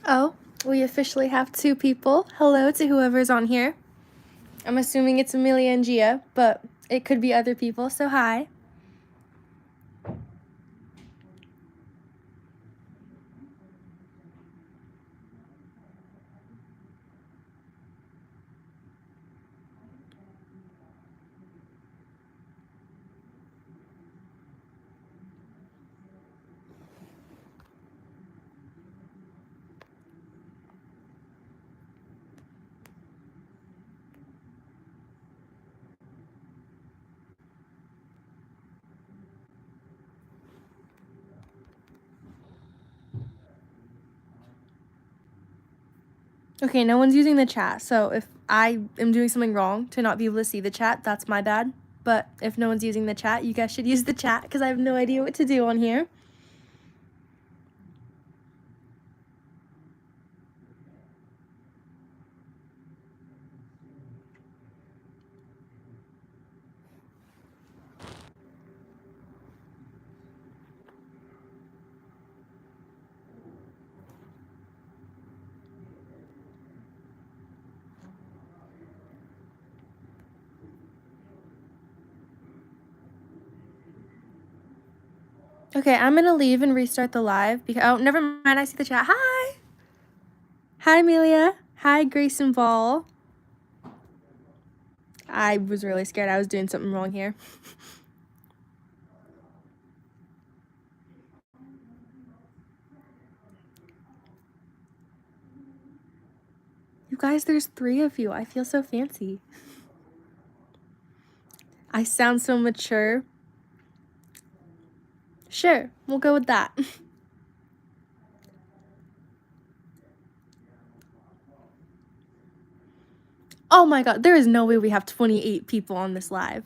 Oh, we officially have 2 people. Hello to whoever's on here. I'm assuming it's Amelia and Gia, but it could be other people, so hi. Okay, no one's using the chat, so if I am doing something wrong to not be able to see the chat, that's my bad. But if no one's using the chat, you guys should use the chat because I have no idea what to do on here. Okay, I'm gonna leave and restart the live because, oh, never mind, I see the chat. Hi! Hi, Amelia. Hi, Grayson Ball. I was really scared I was doing something wrong here. You guys, there's 3 of you. I feel so fancy. I sound so mature. Sure, we'll go with that. Oh my god, there is no way we have 28 people on this live.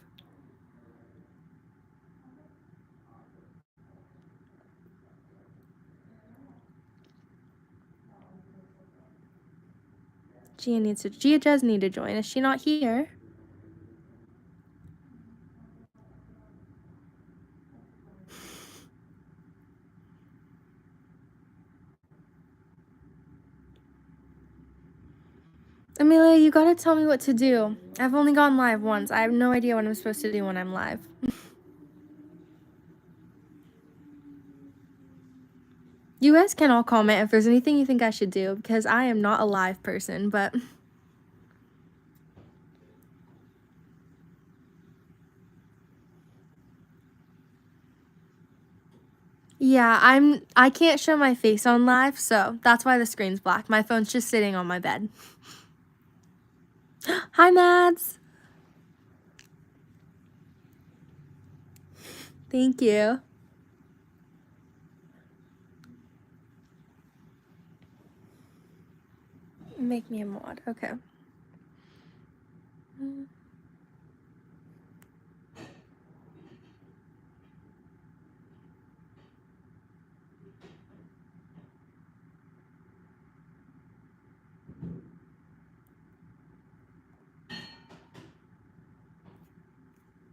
Gia does need to join. Is she not here? Amelia, you gotta tell me what to do. I've only gone live once. I have no idea what I'm supposed to do when I'm live. You guys can all comment if there's anything you think I should do, because I am not a live person, but... Yeah, I can't show my face on live, so that's why the screen's black. My phone's just sitting on my bed. Hi, Mads! Thank you. Make me a mod, okay.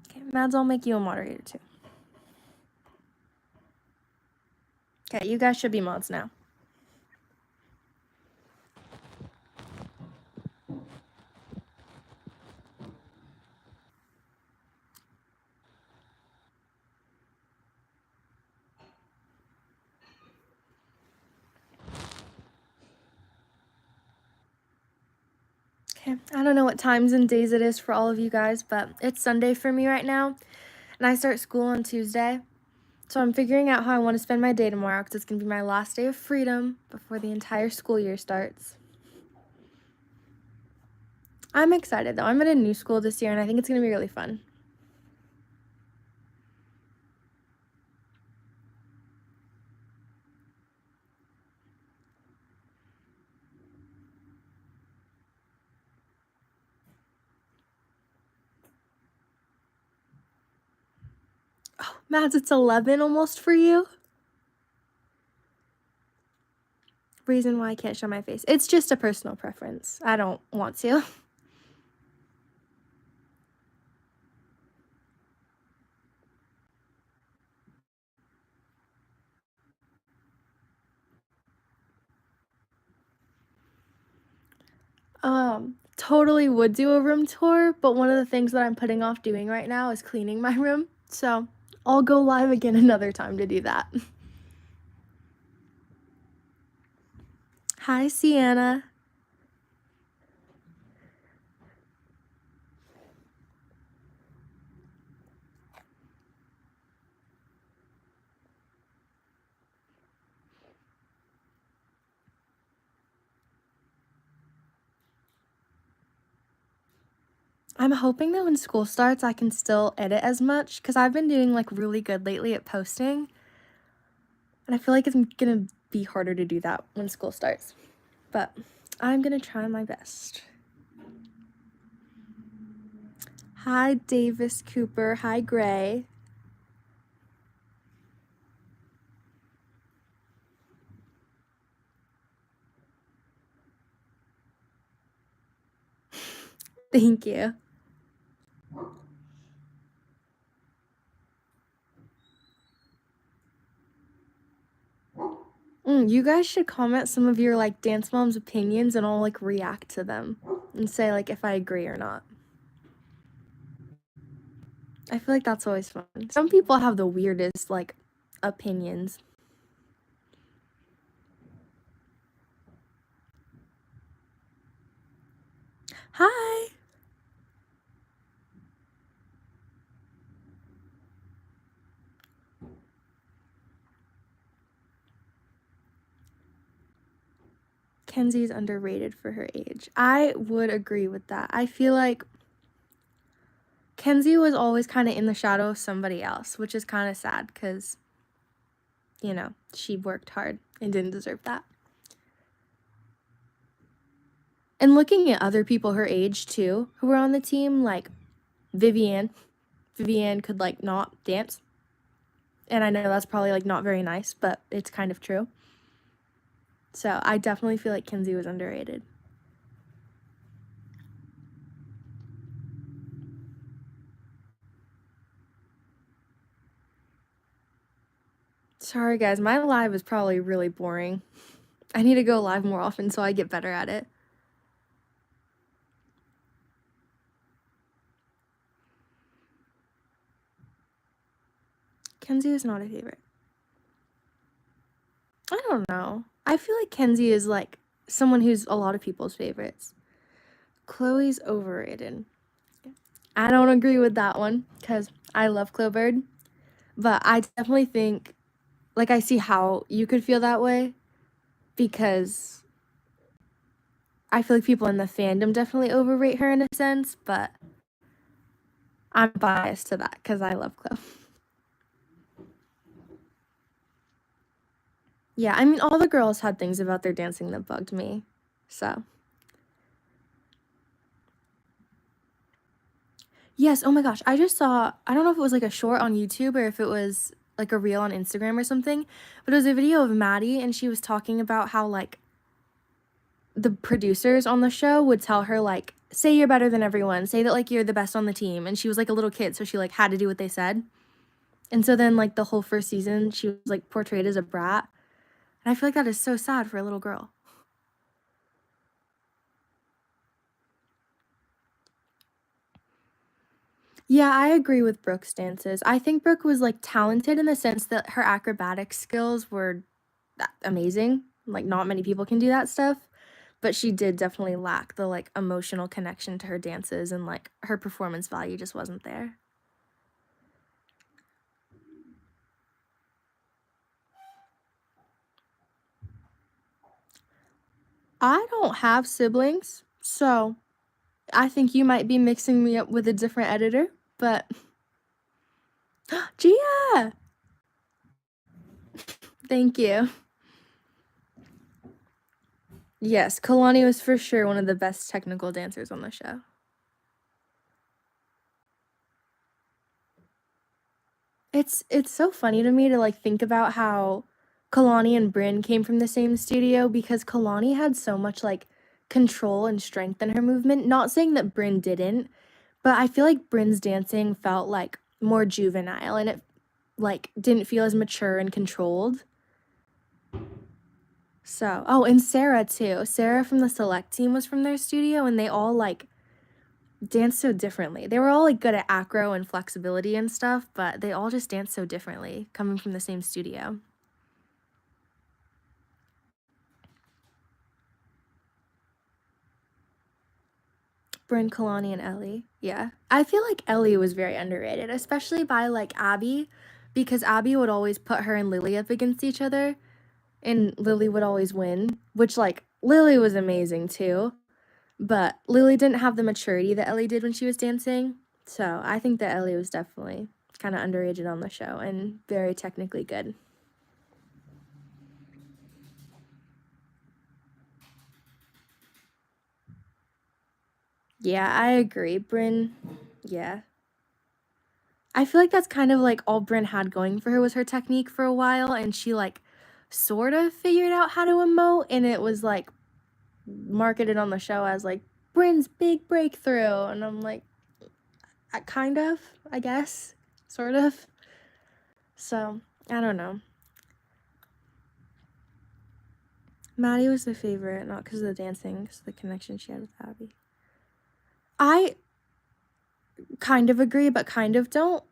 Okay, Mads, I'll make you a moderator too. Okay, you guys should be mods now. Okay, I don't know what times and days it is for all of you guys, but it's Sunday for me right now, and I start school on Tuesday. So I'm figuring out how I want to spend my day tomorrow because it's going to be my last day of freedom before the entire school year starts. I'm excited though. I'm at a new school this year and I think it's going to be really fun. Oh, Mads, it's 11 almost for you? Reason why I can't show my face. It's just a personal preference. I don't want to. Totally would do a room tour, but one of the things that I'm putting off doing right now is cleaning my room. So I'll go live again another time to do that. Hi, Sienna. I'm hoping that when school starts, I can still edit as much because I've been doing like really good lately at posting. And I feel like it's gonna be harder to do that when school starts. But I'm gonna try my best. Hi, Davis Cooper. Hi, Gray. Thank you. You guys should comment some of your like Dance Mom's opinions and I'll like react to them and say like if I agree or not. I feel like that's always fun. Some people have the weirdest like opinions. Hi. Kenzie's underrated for her age. I would agree with that. I feel like Kenzie was always kind of in the shadow of somebody else, which is kind of sad because, you know, she worked hard and didn't deserve that. And looking at other people her age too who were on the team, like Vivian could like not dance. And I know that's probably like not very nice, but it's kind of true. So I definitely feel like Kenzie was underrated. Sorry guys, my live is probably really boring. I need to go live more often so I get better at it. Kenzie is not a favorite. I don't know. I feel like Kenzie is like someone who's a lot of people's favorites. Chloe's overrated. I don't agree with that one because I love Chloe Bird, but I definitely think like I see how you could feel that way because I feel like people in the fandom definitely overrate her in a sense, but I'm biased to that because I love Chloe. Yeah, I mean, all the girls had things about their dancing that bugged me, so. Yes, oh my gosh, I just saw, I don't know if it was like a short on YouTube or if it was like a reel on Instagram or something, but it was a video of Maddie and she was talking about how like the producers on the show would tell her like, say you're better than everyone, say that like you're the best on the team, and she was like a little kid, so she like had to do what they said. And so then like the whole first season, she was like portrayed as a brat. And I feel like that is so sad for a little girl. Yeah, I agree with Brooke's dances. I think Brooke was like talented in the sense that her acrobatic skills were amazing. Like not many people can do that stuff, but she did definitely lack the like emotional connection to her dances and like her performance value just wasn't there. I don't have siblings, so I think you might be mixing me up with a different editor, but Gia! Thank you. Yes, Kalani was for sure one of the best technical dancers on the show. It's so funny to me to like think about how Kalani and Bryn came from the same studio because Kalani had so much like control and strength in her movement. Not saying that Bryn didn't, but I feel like Bryn's dancing felt like more juvenile and it like didn't feel as mature and controlled. So, oh, and Sarah too. Sarah from the select team was from their studio, and they all like danced so differently. They were all like good at acro and flexibility and stuff, but they all just danced so differently coming from the same studio. Bryn, Kalani, and Ellie. Yeah. I feel like Ellie was very underrated, especially by like Abby, because Abby would always put her and Lily up against each other, and Lily would always win, which like Lily was amazing too, but Lily didn't have the maturity that Ellie did when she was dancing. So I think that Ellie was definitely kind of underrated on the show and very technically good. Yeah, I agree. Bryn, yeah. I feel like that's kind of like all Bryn had going for her was her technique for a while, and she like sort of figured out how to emote, and it was like marketed on the show as like Bryn's big breakthrough, and I'm like, kind of, I guess, sort of. So I don't know. Maddie was the favorite, not because of the dancing, because of the connection she had with Abby. I kind of agree, but kind of don't.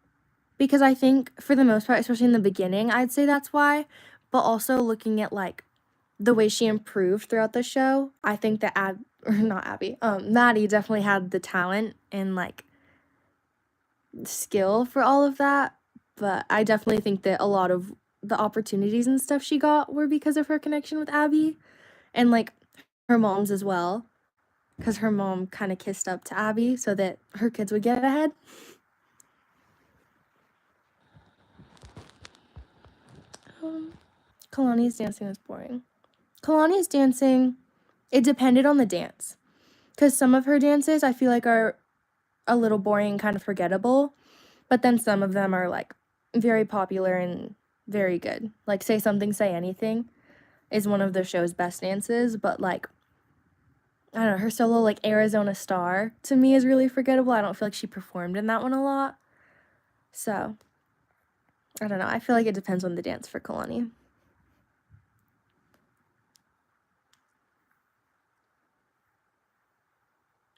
Because I think for the most part, especially in the beginning, I'd say that's why. But also looking at like the way she improved throughout the show, I think that Maddie definitely had the talent and like skill for all of that. But I definitely think that a lot of the opportunities and stuff she got were because of her connection with Abby and like her mom's as well. Because her mom kind of kissed up to Abby so that her kids would get ahead. Kalani's dancing was boring. Kalani's dancing, it depended on the dance. Because some of her dances I feel like are a little boring and kind of forgettable. But then some of them are like very popular and very good. Like Say Something, Say Anything is one of the show's best dances. But like, I don't know, her solo like Arizona Star to me is really forgettable. I don't feel like she performed in that one a lot. So, I don't know. I feel like it depends on the dance for Kalani.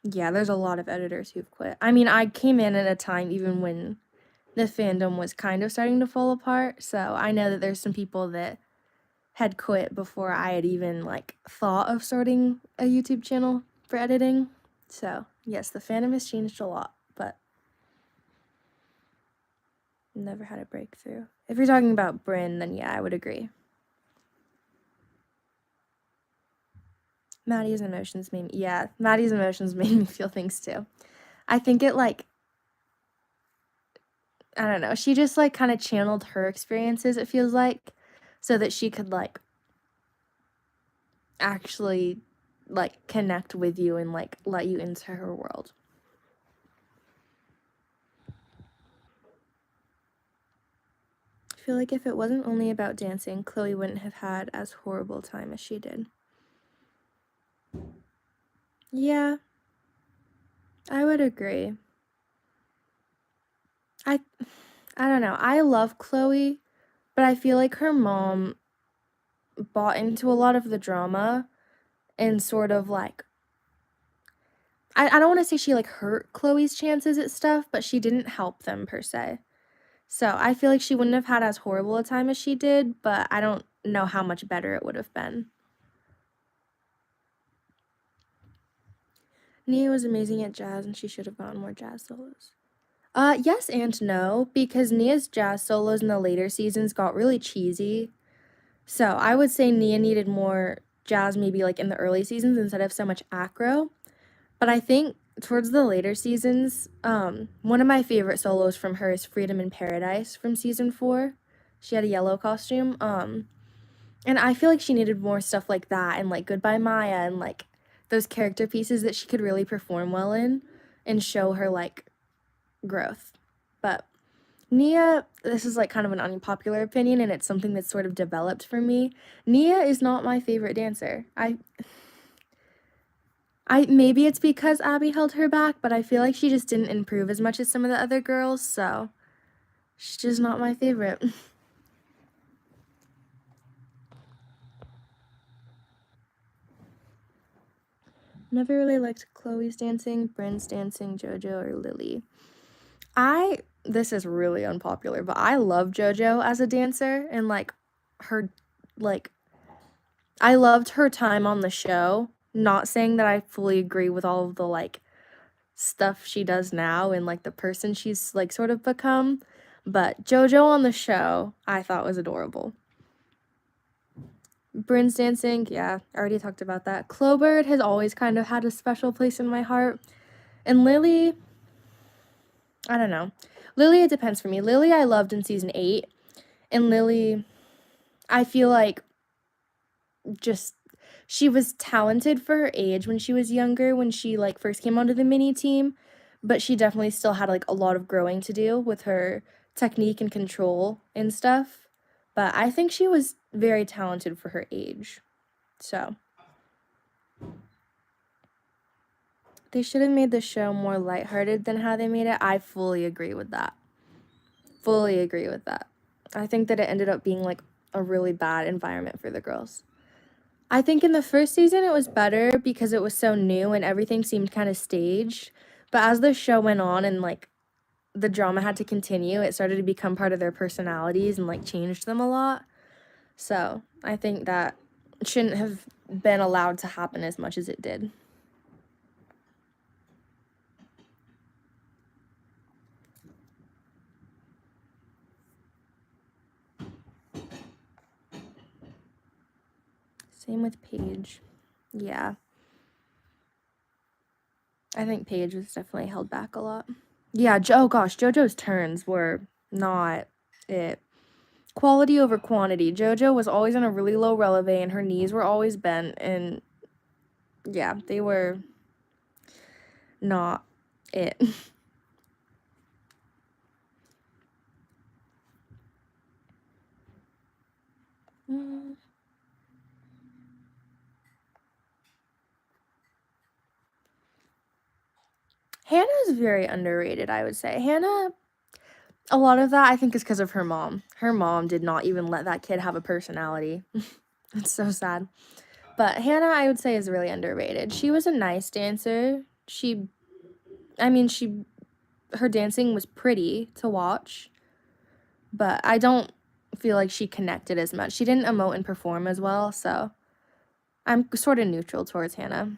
Yeah, there's a lot of editors who've quit. I mean, I came in at a time even when the fandom was kind of starting to fall apart, so I know that there's some people that had quit before I had even like thought of starting a YouTube channel for editing. So, yes, the fandom has changed a lot, but never had a breakthrough. If you're talking about Bryn, then yeah, I would agree. Maddie's emotions made me feel things too. I think it like I don't know, she just like kind of channeled her experiences, it feels like, so that she could like actually like connect with you and like let you into her world. I feel like if it wasn't only about dancing, Chloe wouldn't have had as horrible time as she did. Yeah, I would agree. I don't know. I love Chloe, but I feel like her mom bought into a lot of the drama and sort of like I don't want to say she like hurt Chloe's chances at stuff, but she didn't help them per se. So I feel like she wouldn't have had as horrible a time as she did, but I don't know how much better it would have been. Nia was amazing at jazz and she should have gotten more jazz solos. Yes and no, because Nia's jazz solos in the later seasons got really cheesy. So I would say Nia needed more jazz maybe like in the early seasons instead of so much acro. But I think towards the later seasons, one of my favorite solos from her is Freedom in Paradise from season 4. She had a yellow costume. And I feel like she needed more stuff like that and like Goodbye Maya and like those character pieces that she could really perform well in and show her like growth. But Nia, this is like kind of an unpopular opinion and it's something that's sort of developed for me. Nia is not my favorite dancer. I maybe it's because Abby held her back, but I feel like she just didn't improve as much as some of the other girls, so she's just not my favorite. Never really liked Chloe's dancing, Bryn's dancing, JoJo, or Lily. This is really unpopular, but I love JoJo as a dancer, and her, like, I loved her time on the show. Not saying that I fully agree with all of the stuff she does now and the person she's sort of become, but JoJo on the show I thought was adorable. Bryn's dancing, yeah, I already talked about that. Clobird has always kind of had a special place in my heart. And Lily, I don't know. Lily, it depends for me. Lily I loved in season 8. And Lily, I feel like just she was talented for her age when she was younger, when she first came onto the mini team, but she definitely still had a lot of growing to do with her technique and control and stuff. But I think she was very talented for her age. So they should have made the show more lighthearted than how they made it. I fully agree with that. Fully agree with that. I think that it ended up being a really bad environment for the girls. I think in the first season it was better because it was so new and everything seemed kind of staged. But as the show went on and the drama had to continue, it started to become part of their personalities and changed them a lot. So I think that shouldn't have been allowed to happen as much as it did. Same with Paige. Yeah. I think Paige was definitely held back a lot. Yeah, oh gosh, JoJo's turns were not it. Quality over quantity. JoJo was always in a really low releve and her knees were always bent, and yeah, they were not it. Hannah is very underrated, I would say. Hannah, a lot of that I think is because of her mom. Her mom did not even let that kid have a personality. It's so sad. But Hannah, I would say, is really underrated. She was a nice dancer. Her dancing was pretty to watch, but I don't feel like she connected as much. She didn't emote and perform as well, so I'm sort of neutral towards Hannah.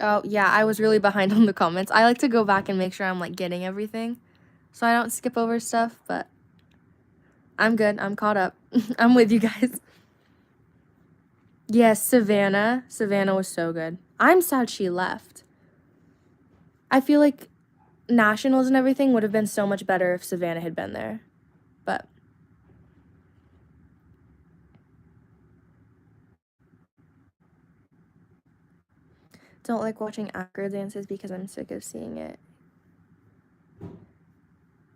Oh, yeah, I was really behind on the comments. I like to go back and make sure I'm getting everything so I don't skip over stuff, but I'm good. I'm caught up. I'm with you guys. Yes, Savannah. Savannah was so good. I'm sad she left. I feel like nationals and everything would have been so much better if Savannah had been there. But don't like watching acro dances because I'm sick of seeing it.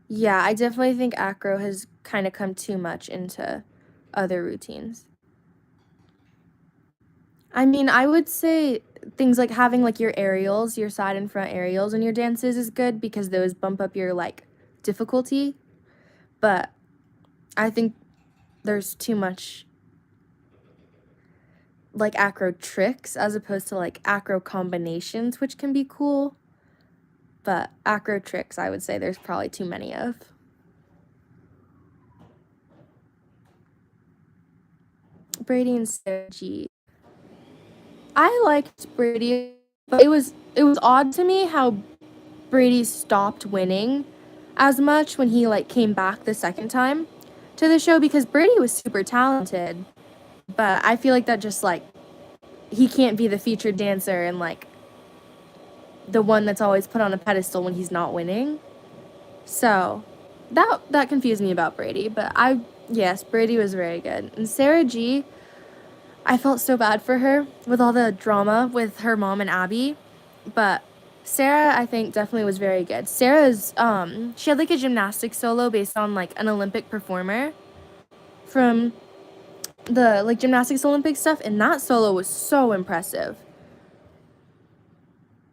Yeah, I definitely think acro has kind of come too much into other routines. I mean, I would say things like having your aerials, your side and front aerials in your dances is good because those bump up your difficulty. But I think there's too much acro tricks as opposed to acro combinations, which can be cool. But acro tricks, I would say there's probably too many of. Brady and Sarah G. I liked Brady, but it was odd to me how Brady stopped winning as much when he came back the second time to the show, because Brady was super talented, but I feel like that just he can't be the featured dancer and the one that's always put on a pedestal when he's not winning. So that confused me about Brady, but yes, Brady was very good. And Sarah G, I felt so bad for her with all the drama with her mom and Abby, but Sarah, I think, definitely was very good. Sarah's, she had a gymnastics solo based on an Olympic performer from the gymnastics Olympic stuff, and that solo was so impressive.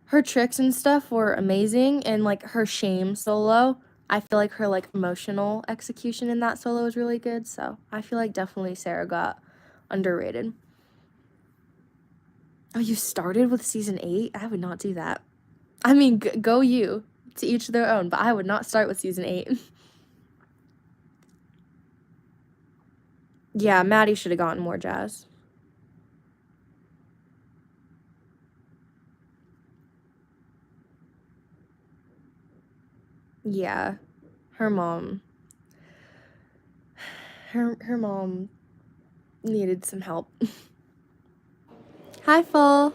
Her tricks and stuff were amazing, and her shame solo, I feel like her emotional execution in that solo was really good. So I feel like definitely Sarah got Underrated. Oh, you started with season 8? I would not do that. I mean, go you. To each their own, but I would not start with season 8. Yeah, Maddie should have gotten more jazz. Yeah, her mom needed some help. Hi, Full.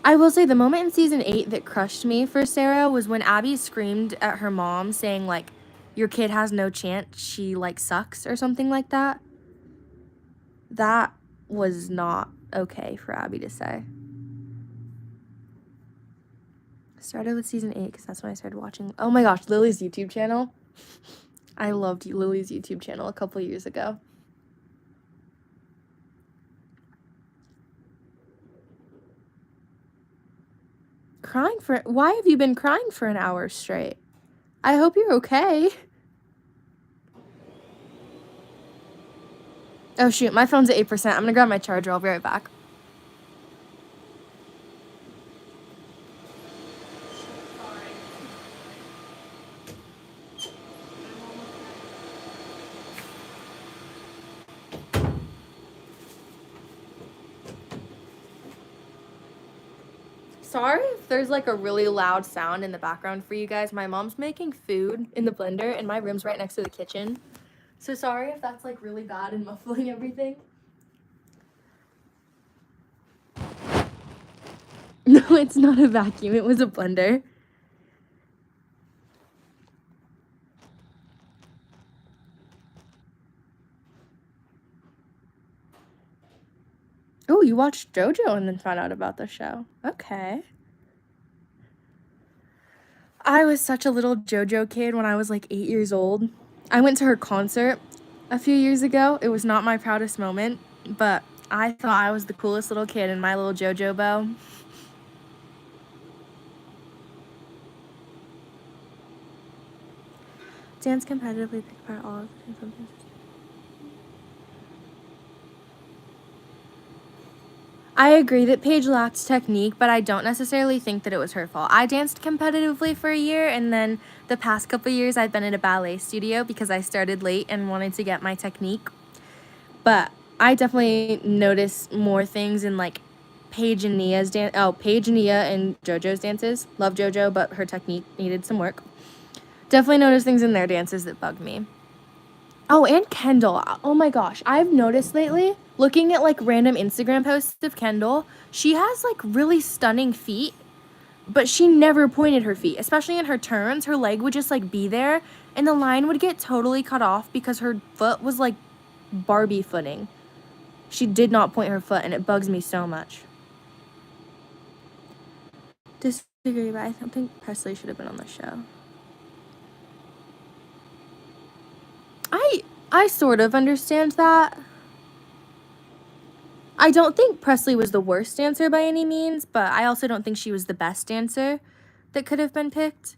I will say the moment in season 8 that crushed me for Sarah was when Abby screamed at her mom saying, like, your kid has no chance, she, like, sucks or something like that. That was not okay for Abby to say. Started with season 8 because that's when I started watching. Oh my gosh, Lily's YouTube channel. I loved Lily's YouTube channel a couple years ago. Why have you been crying for an hour straight? I hope you're okay. Oh shoot, my phone's at 8%. I'm gonna grab my charger. I'll be right back. Sorry if there's like a really loud sound in the background for you guys. My mom's making food in the blender and my room's right next to the kitchen. So sorry if that's like really bad and muffling everything. No, it's not a vacuum. It was a blender. Oh, you watched JoJo and then found out about the show. Okay. I was such a little JoJo kid when I was like 8 years old. I went to her concert a few years ago. It was not my proudest moment, but I thought I was the coolest little kid in my little JoJo bow. Dance competitively, pick apart all of the I agree that Paige lacked technique, but I don't necessarily think that it was her fault. I danced competitively for a year, and then the past couple years I've been at a ballet studio because I started late and wanted to get my technique. But I definitely notice more things in like Paige and Nia's dance. Oh, Paige, Nia, and JoJo's dances. Love JoJo, but her technique needed some work. Definitely noticed things in their dances that bugged me. Oh, and Kendall. Oh my gosh. I've noticed lately, looking at like random Instagram posts of Kendall, she has like really stunning feet, but she never pointed her feet, especially in her turns. Her leg would just like be there, and the line would get totally cut off because her foot was like Barbie footing. She did not point her foot, and it bugs me so much. Disagree, but I don't think Presley should have been on the show. I sort of understand that. I don't think Presley was the worst dancer by any means, but I also don't think she was the best dancer that could have been picked.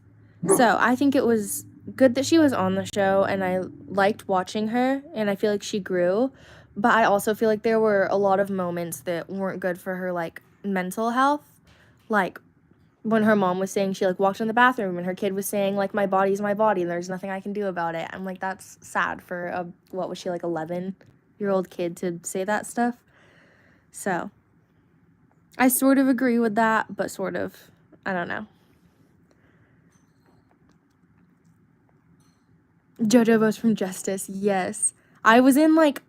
So I think it was good that she was on the show, and I liked watching her, and I feel like she grew. But I also feel like there were a lot of moments that weren't good for her, like, mental health. Like, when her mom was saying she, like, walked in the bathroom and her kid was saying, like, my body's my body and there's nothing I can do about it. I'm like, that's sad for a, what was she, like, 11-year-old kid to say that stuff. So, I sort of agree with that, but sort of, I don't know. JoJo votes from Justice, yes. I was in, like,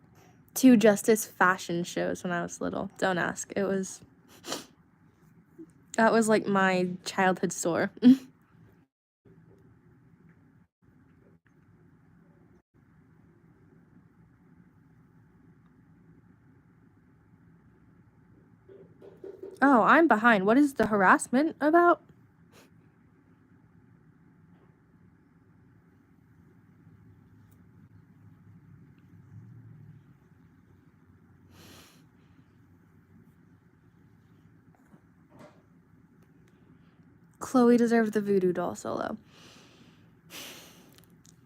2 Justice fashion shows when I was little. Don't ask. That was, like, my childhood store. Oh, I'm behind. What is the harassment about? Chloe deserved the voodoo doll solo.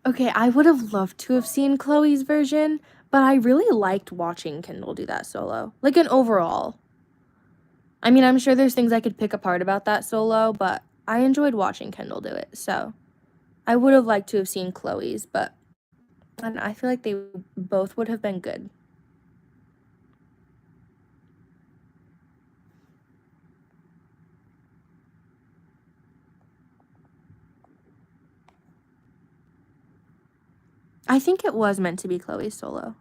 Okay, I would have loved to have seen Chloe's version, But I really liked watching Kendall do that solo. Like, an overall. I mean, I'm sure there's things I could pick apart about that solo, but I enjoyed watching Kendall do it. So I would have liked to have seen Chloe's, but and I feel like they both would have been good. I think it was meant to be Chloe's solo.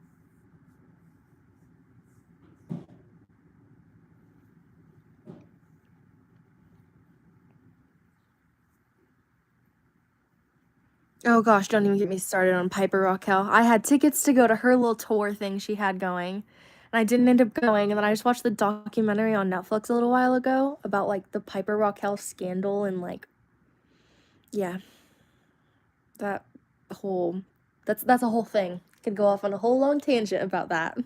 Oh gosh, don't even get me started on Piper Raquel. I had tickets to go to her little tour thing she had going, and I didn't end up going, and then I just watched the documentary on Netflix a little while ago about, like, the Piper Raquel scandal and, like, yeah, that whole, that's a whole thing. Could go off on a whole long tangent about that.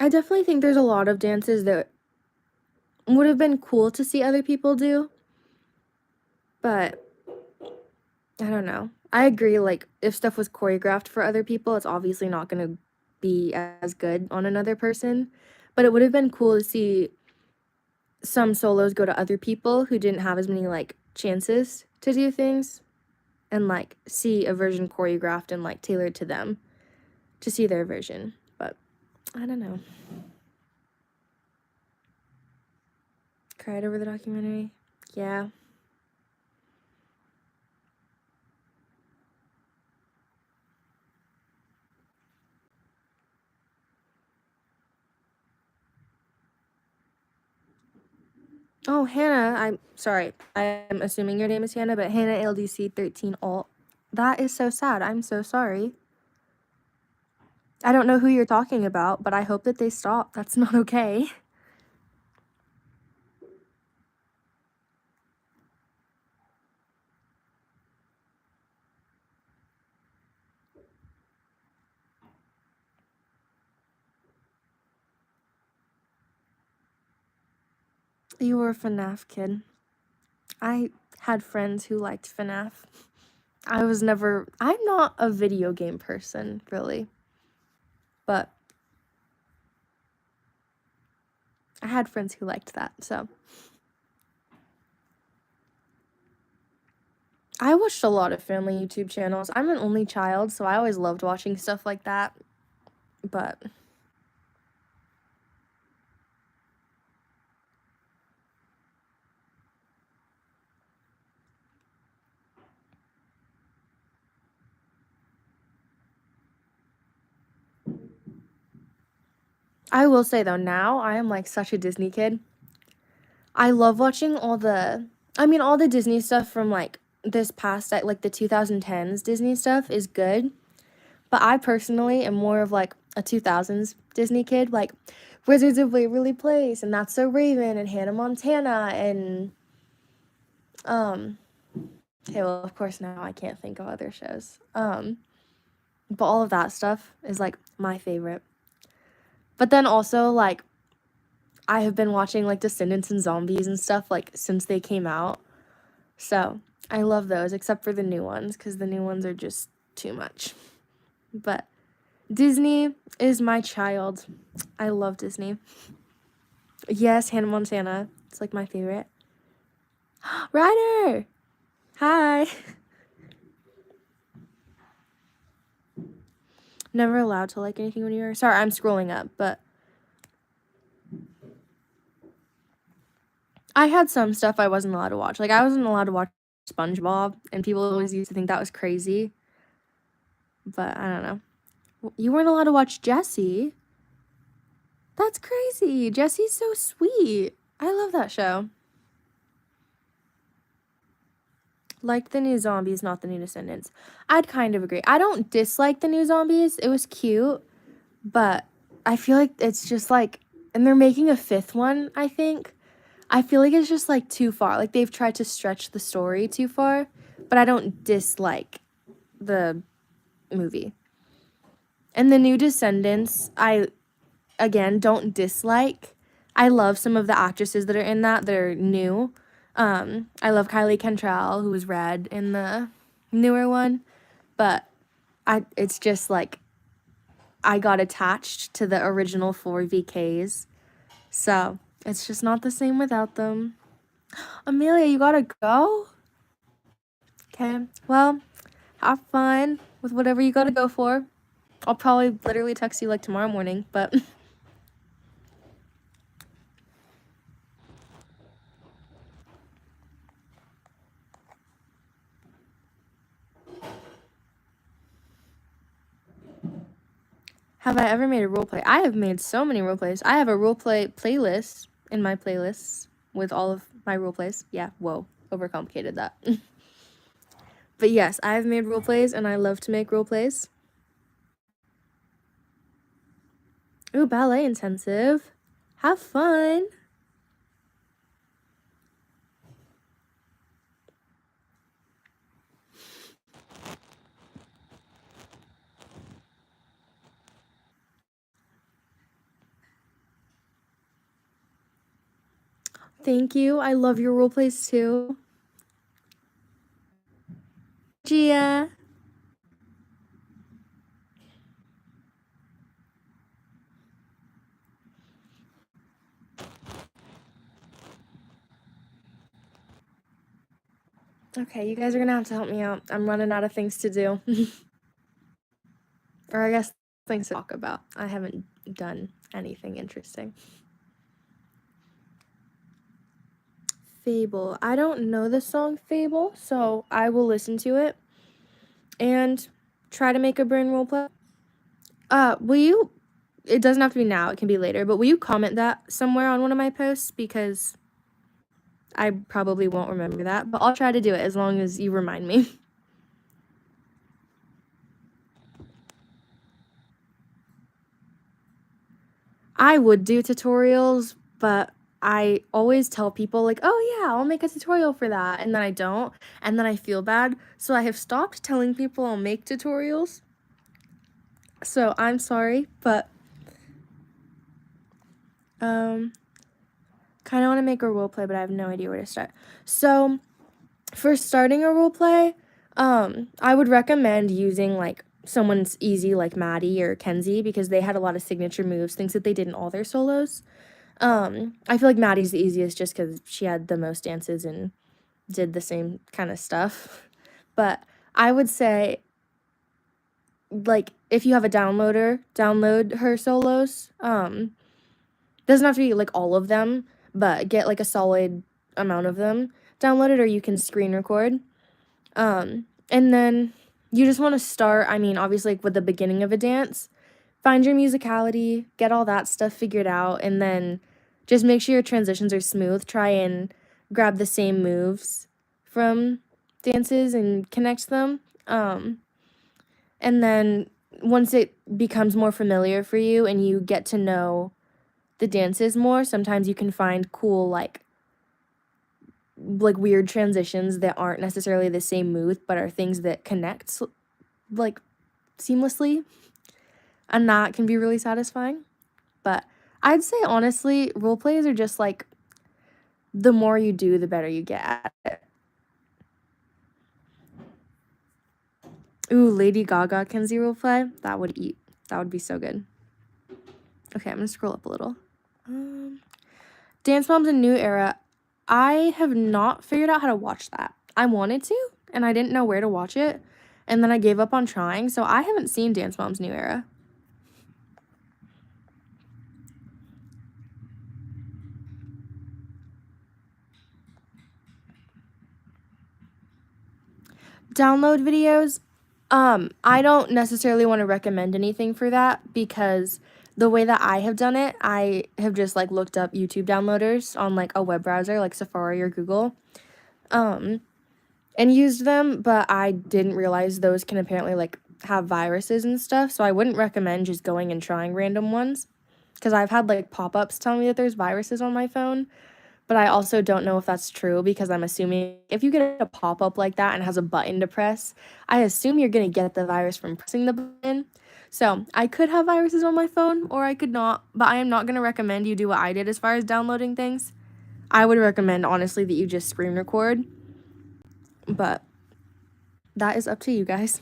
I definitely think there's a lot of dances that would have been cool to see other people do, but I don't know. I agree, like, if stuff was choreographed for other people, it's obviously not gonna be as good on another person, but it would have been cool to see some solos go to other people who didn't have as many, like, chances to do things, and, like, see a version choreographed and, like, tailored to them, to see their version, but I don't know. Cried over the documentary? Yeah. Oh, Hannah, I'm sorry. I'm assuming your name is Hannah, but Hannah ALDC 13 alt. That is so sad. I'm so sorry. I don't know who you're talking about, but I hope that they stop. That's not okay. You were a FNAF kid. I had friends who liked FNAF. I'm not a video game person, really. But I had friends who liked that, so. I watched a lot of family YouTube channels. I'm an only child, so I always loved watching stuff like that. But I will say, though, now I am, like, such a Disney kid. I love watching all the Disney stuff from, like, this past, like, the 2010s Disney stuff is good. But I personally am more of, like, a 2000s Disney kid, like Wizards of Waverly Place and That's So Raven and Hannah Montana and, okay, well, of course, now I can't think of other shows. But all of that stuff is, like, my favorite. But then also, like, I have been watching, like, Descendants and Zombies and stuff, like, since they came out. So, I love those, except for the new ones, because the new ones are just too much. But Disney is my child. I love Disney. Yes, Hannah Montana. It's, like, my favorite. Ryder! Hi! Never allowed to like anything when you were... Sorry, I'm scrolling up, but... I had some stuff I wasn't allowed to watch. Like, I wasn't allowed to watch SpongeBob, and people always used to think that was crazy. But, I don't know. You weren't allowed to watch Jessie? That's crazy. Jessie's so sweet. I love that show. Like the new Zombies, not the new Descendants. I'd kind of agree. I don't dislike the new Zombies. It was cute. But I feel like it's just, like... And they're making a 5th one, I think. I feel like it's just, like, too far. Like, they've tried to stretch the story too far. But I don't dislike the movie. And the new Descendants, I, again, don't dislike. I love some of the actresses that are in that. They're new. I love Kylie Cantrell, who was Red in the newer one, but it's just like I got attached to the original 4 VKs, so it's just not the same without them. Amelia, you gotta go? Okay, well, have fun with whatever you gotta go for. I'll probably literally text you like tomorrow morning, but have I ever made a roleplay? I have made so many roleplays. I have a roleplay playlist in my playlists with all of my roleplays. Yeah, whoa, overcomplicated that. But yes, I've made roleplays and I love to make roleplays. Ooh, ballet intensive. Have fun. Thank you. I love your roleplays too. Gia. Okay, you guys are gonna have to help me out. I'm running out of things to do. Or I guess things to talk about. I haven't done anything interesting. Fable. I don't know the song Fable, so I will listen to it and try to make a brain roleplay. Will you, it doesn't have to be now, it can be later, but will you comment that somewhere on one of my posts, because I probably won't remember that, but I'll try to do it as long as you remind me. I would do tutorials, but I always tell people like, oh yeah, I'll make a tutorial for that, and then I don't, and then I feel bad, so I have stopped telling people I'll make tutorials. So I'm sorry, but kind of want to make a roleplay, but I have no idea where to start. So for starting a roleplay, I would recommend using like someone's easy like Maddie or Kenzie, because they had a lot of signature moves, things that they did in all their solos. I feel like Maddie's the easiest just because she had the most dances and did the same kind of stuff. But I would say, like, if you have a downloader, download her solos. Doesn't have to be like all of them, but get like a solid amount of them downloaded, or you can screen record. And then you just want to start, I mean, obviously like with the beginning of a dance, find your musicality, get all that stuff figured out, and then just make sure your transitions are smooth. Try and grab the same moves from dances and connect them. And then once it becomes more familiar for you and you get to know the dances more, sometimes you can find cool like weird transitions that aren't necessarily the same move but are things that connect like seamlessly, and that can be really satisfying. But I'd say honestly, role plays are just like the more you do, the better you get at it. Ooh, Lady Gaga Kenzie roleplay. That would be so good. Okay, I'm gonna scroll up a little. Dance Moms in New Era. I have not figured out how to watch that. I wanted to, and I didn't know where to watch it, and then I gave up on trying, so I haven't seen Dance Moms New Era. Download videos. I don't necessarily want to recommend anything for that, because the way that I have done it, I have just like looked up YouTube downloaders on like a web browser like Safari or Google, and used them, but I didn't realize those can apparently like have viruses and stuff, so I wouldn't recommend just going and trying random ones, because I've had like pop-ups tell me that there's viruses on my phone. But I also don't know if that's true, because I'm assuming if you get a pop-up like that and it has a button to press, I assume you're going to get the virus from pressing the button. So I could have viruses on my phone, or I could not, but I am not going to recommend you do what I did as far as downloading things. I would recommend, honestly, that you just screen record, but that is up to you guys.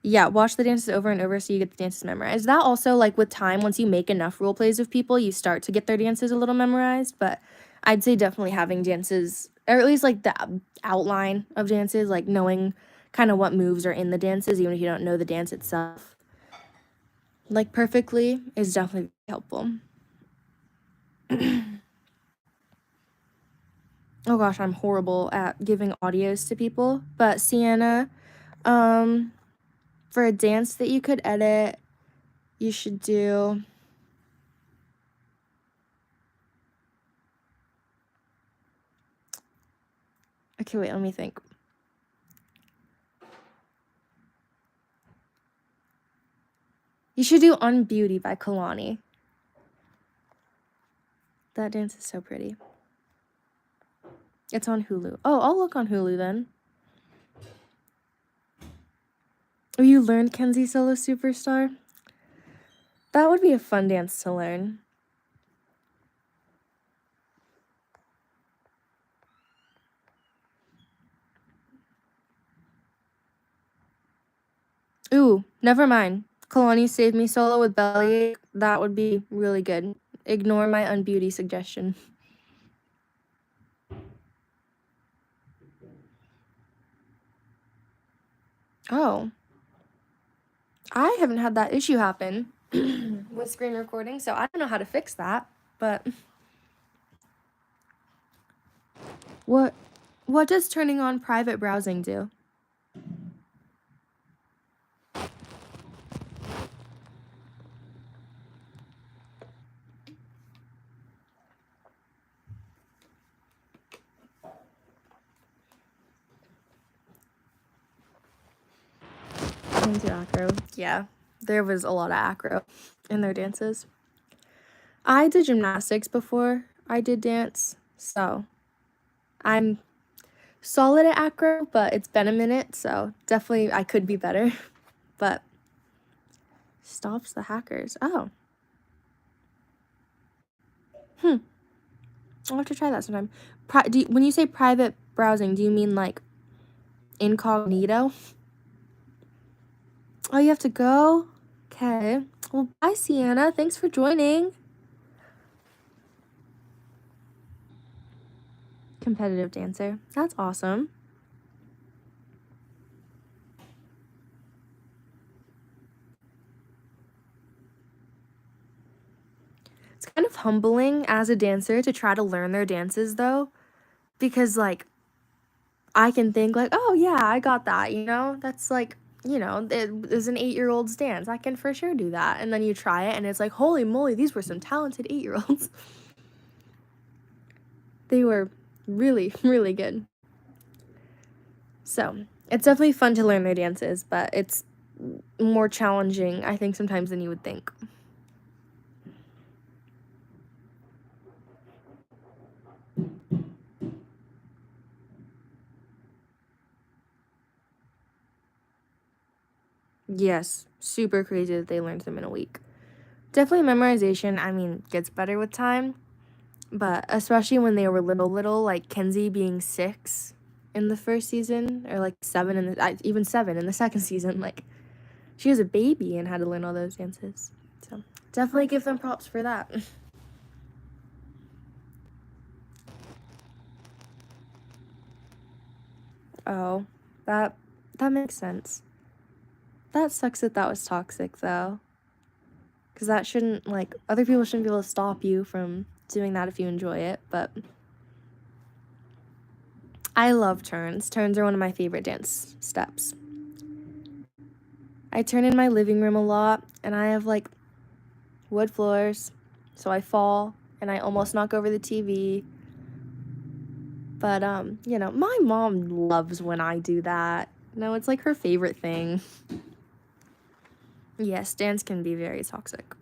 Yeah, watch the dances over and over so you get the dances memorized. That also, like, with time, once you make enough role plays with people, you start to get their dances a little memorized, but I'd say definitely having dances, or at least, like, the outline of dances, like, knowing kind of what moves are in the dances, even if you don't know the dance itself, like, perfectly, is definitely helpful. Oh gosh, I'm horrible at giving audios to people, but Sienna, for a dance that you could edit, you should do... Okay, wait, let me think. You should do Unbeauty by Kalani. That dance is so pretty. It's on Hulu. Oh, I'll look on Hulu then. Oh, you learned Kenzie Solo Superstar? That would be a fun dance to learn. Ooh, never mind. Kalani Save Me Solo with Bellyache. That would be really good. Ignore my Unbeauty suggestion. Oh. I haven't had that issue happen with screen recording, so I don't know how to fix that, but... What does turning on private browsing do? Into acro. Yeah, there was a lot of acro in their dances. I did gymnastics before I did dance, so I'm solid at acro, but it's been a minute, so definitely I could be better. But stops the hackers. Oh. I'll have to try that sometime. When you say private browsing, do you mean like incognito? Oh, you have to go? Okay. Well, bye, Sienna. Thanks for joining. Competitive dancer. That's awesome. It's kind of humbling as a dancer to try to learn their dances, though, because, like, I can think, like, oh, yeah, I got that, you know? That's, like, you know, it is an 8-year-old's dance. I can for sure do that. And then you try it, and it's like, holy moly, these were some talented 8-year-olds. They were really, really good. So, it's definitely fun to learn their dances, but it's more challenging, I think, sometimes than you would think. Yes, super crazy that they learned them in a week. Definitely memorization, I mean, gets better with time, but especially when they were little, like Kenzie being 6 in the first season, or like 7 in the, even 7 in the second season, like, she was a baby and had to learn all those dances. So, definitely give them props for that. Oh, that makes sense. That sucks that was toxic, though. Because that shouldn't, like, other people shouldn't be able to stop you from doing that if you enjoy it, but... I love turns. Turns are one of my favorite dance steps. I turn in my living room a lot, and I have, like, wood floors, so I fall, and I almost knock over the TV. But, you know, my mom loves when I do that. No, it's, like, her favorite thing. Yes, dance can be very toxic.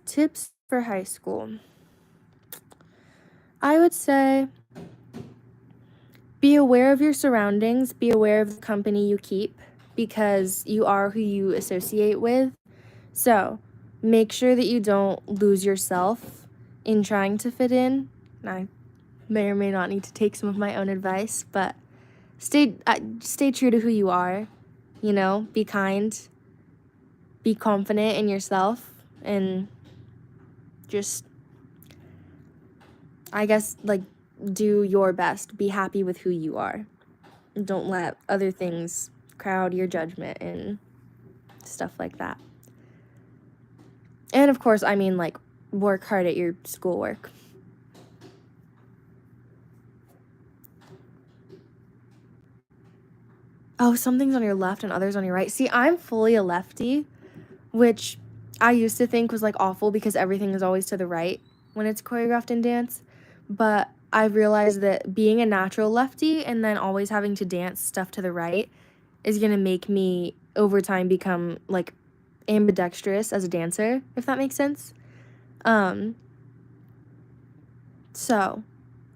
Tips for high school. I would say be aware of your surroundings, be aware of the company you keep. because you are who you associate with. So make sure that you don't lose yourself in trying to fit in. I may or may not need to take some of my own advice, but stay true to who you are. You know, be kind, be confident in yourself, and just, I guess, like, do your best. Be happy with who you are. Don't let other things crowd your judgment and stuff like that. And of course, I mean, like, work hard at your schoolwork. Oh, some things on your left and others on your right. See, I'm fully a lefty, which I used to think was like awful because everything is always to the right when it's choreographed in dance. But I realized that being a natural lefty and then always having to dance stuff to the right is going to make me over time become like ambidextrous as a dancer, if that makes sense. So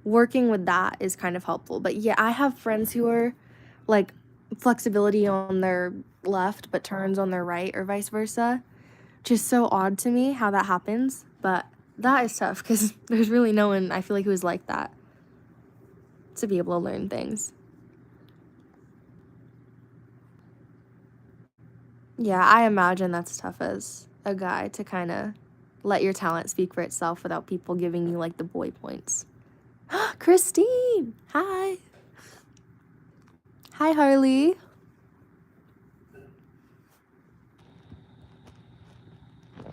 working with that is kind of helpful. But yeah, I have friends who are like flexibility on their left but turns on their right or vice versa. Just so odd to me how that happens, but that is tough because there's really no one I feel like who is like that to be able to learn things. Yeah, I imagine that's tough as a guy to kind of let your talent speak for itself without people giving you like the boy points. Christine! Hi! Hi, Harley.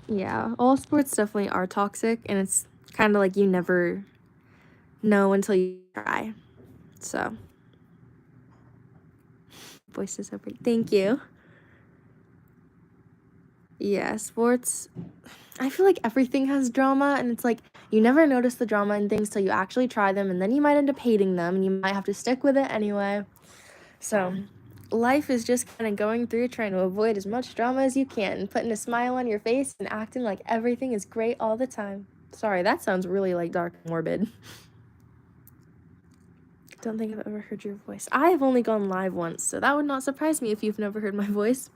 Yeah, all sports definitely are toxic, and it's kind of like you never know until you try. So, voice is so pretty. Thank you. Yeah, sports, I feel like everything has drama, and it's like you never notice the drama in things till you actually try them, and then you might end up hating them, and you might have to stick with it anyway. So, life is just kind of going through trying to avoid as much drama as you can, and putting a smile on your face and acting like everything is great all the time. Sorry, that sounds really like dark and morbid. Don't think I've ever heard your voice. I have only gone live once, so that would not surprise me if you've never heard my voice.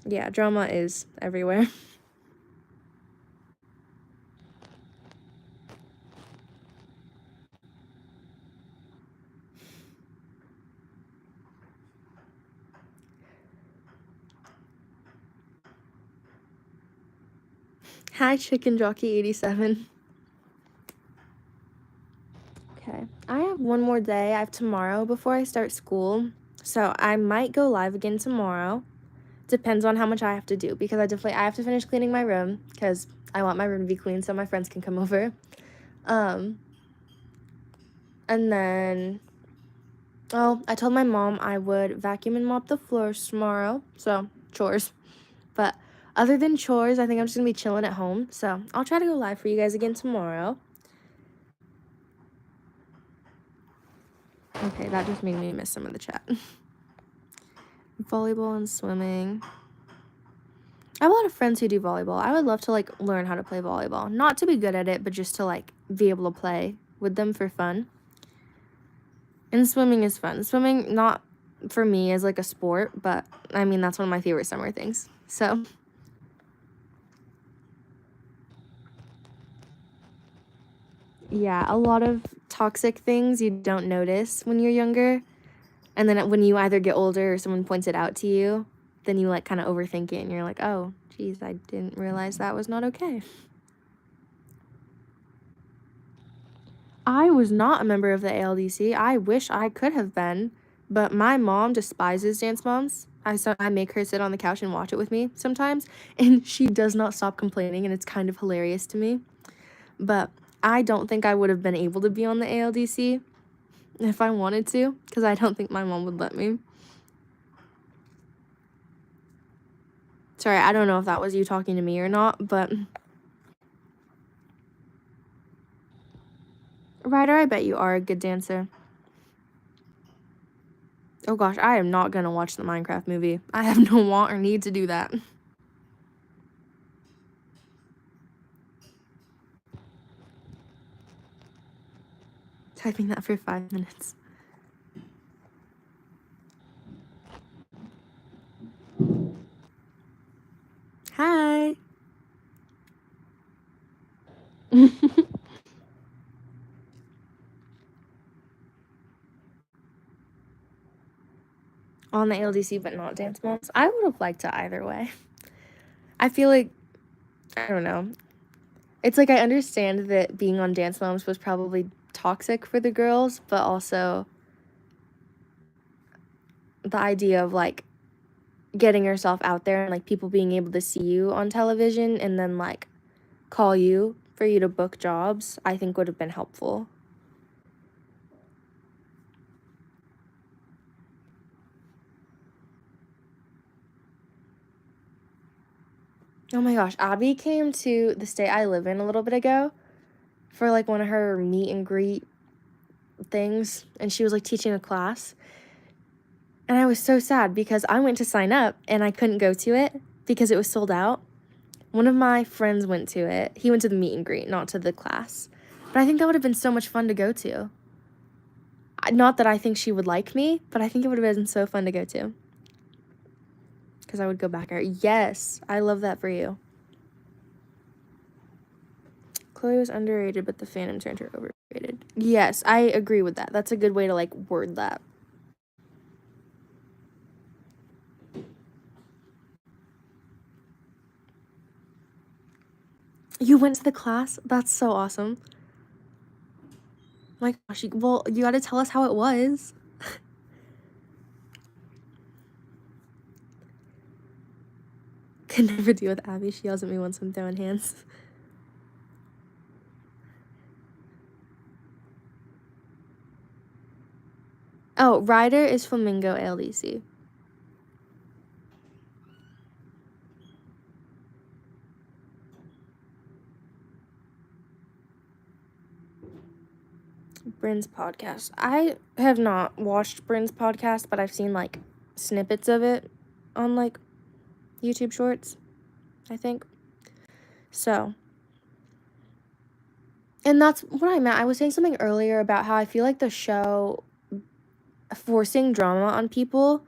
Yeah, drama is everywhere. Hi, Chicken Jockey 87. Okay, I have one more day. I have tomorrow before I start school, so I might go live again tomorrow. Depends on how much I have to do, because I have to finish cleaning my room because I want my room to be clean so my friends can come over. And then, I told my mom I would vacuum and mop the floors tomorrow, so chores. But other than chores, I think I'm just gonna be chilling at home, so I'll try to go live for you guys again tomorrow. Okay, that just made me miss some of the chat. Volleyball and swimming. I have a lot of friends who do volleyball. I would love to like learn how to play volleyball. Not to be good at it, but just to like be able to play with them for fun. And swimming is fun. Swimming, not for me as like a sport, but I mean, that's one of my favorite summer things. So, yeah, a lot of toxic things you don't notice when you're younger. And then when you either get older or someone points it out to you, then you like kind of overthink it and you're like, oh, geez, I didn't realize that was not okay. I was not a member of the ALDC. I wish I could have been, but my mom despises dance moms. I make her sit on the couch and watch it with me sometimes, and she does not stop complaining, and it's kind of hilarious to me. But I don't think I would have been able to be on the ALDC if I wanted to, because I don't think my mom would let me. Sorry, I don't know if that was you talking to me or not, but Ryder, I bet you are a good dancer. Oh gosh, I am not gonna watch the Minecraft movie. I have no want or need to do that. Typing that for 5 minutes. on the ALDC but not Dance Moms. I would have liked it either way. I feel like, I don't know. It's like I understand that being on Dance Moms was probably toxic for the girls, but also the idea of like getting yourself out there and like people being able to see you on television and then like call you for you to book jobs, I think would have been helpful. Oh my gosh, Abby came to the state I live in a little bit ago for like one of her meet and greet things, and she was like teaching a class. And I was so sad because I went to sign up and I couldn't go to it because it was sold out. One of my friends went to it. He went to the meet and greet, not to the class. But I think that would have been so much fun to go to. Not that I think she would like me, but I think it would have been so fun to go to. Because I would go back there. Yes, I love that for you. Chloe was underrated, but the fandom turned her overrated. Yes, I agree with that. That's a good way to, like, word that. You went to the class? That's so awesome. My gosh, well, you gotta tell us how it was. Can never deal with Abby. She yells at me once I'm throwing hands. Oh, Ryder is Flamingo ALDC. Bryn's podcast. I have not watched Bryn's podcast, but I've seen like snippets of it on like YouTube Shorts, I think. So, and that's what I meant. I was saying something earlier about how I feel like the show forcing drama on people,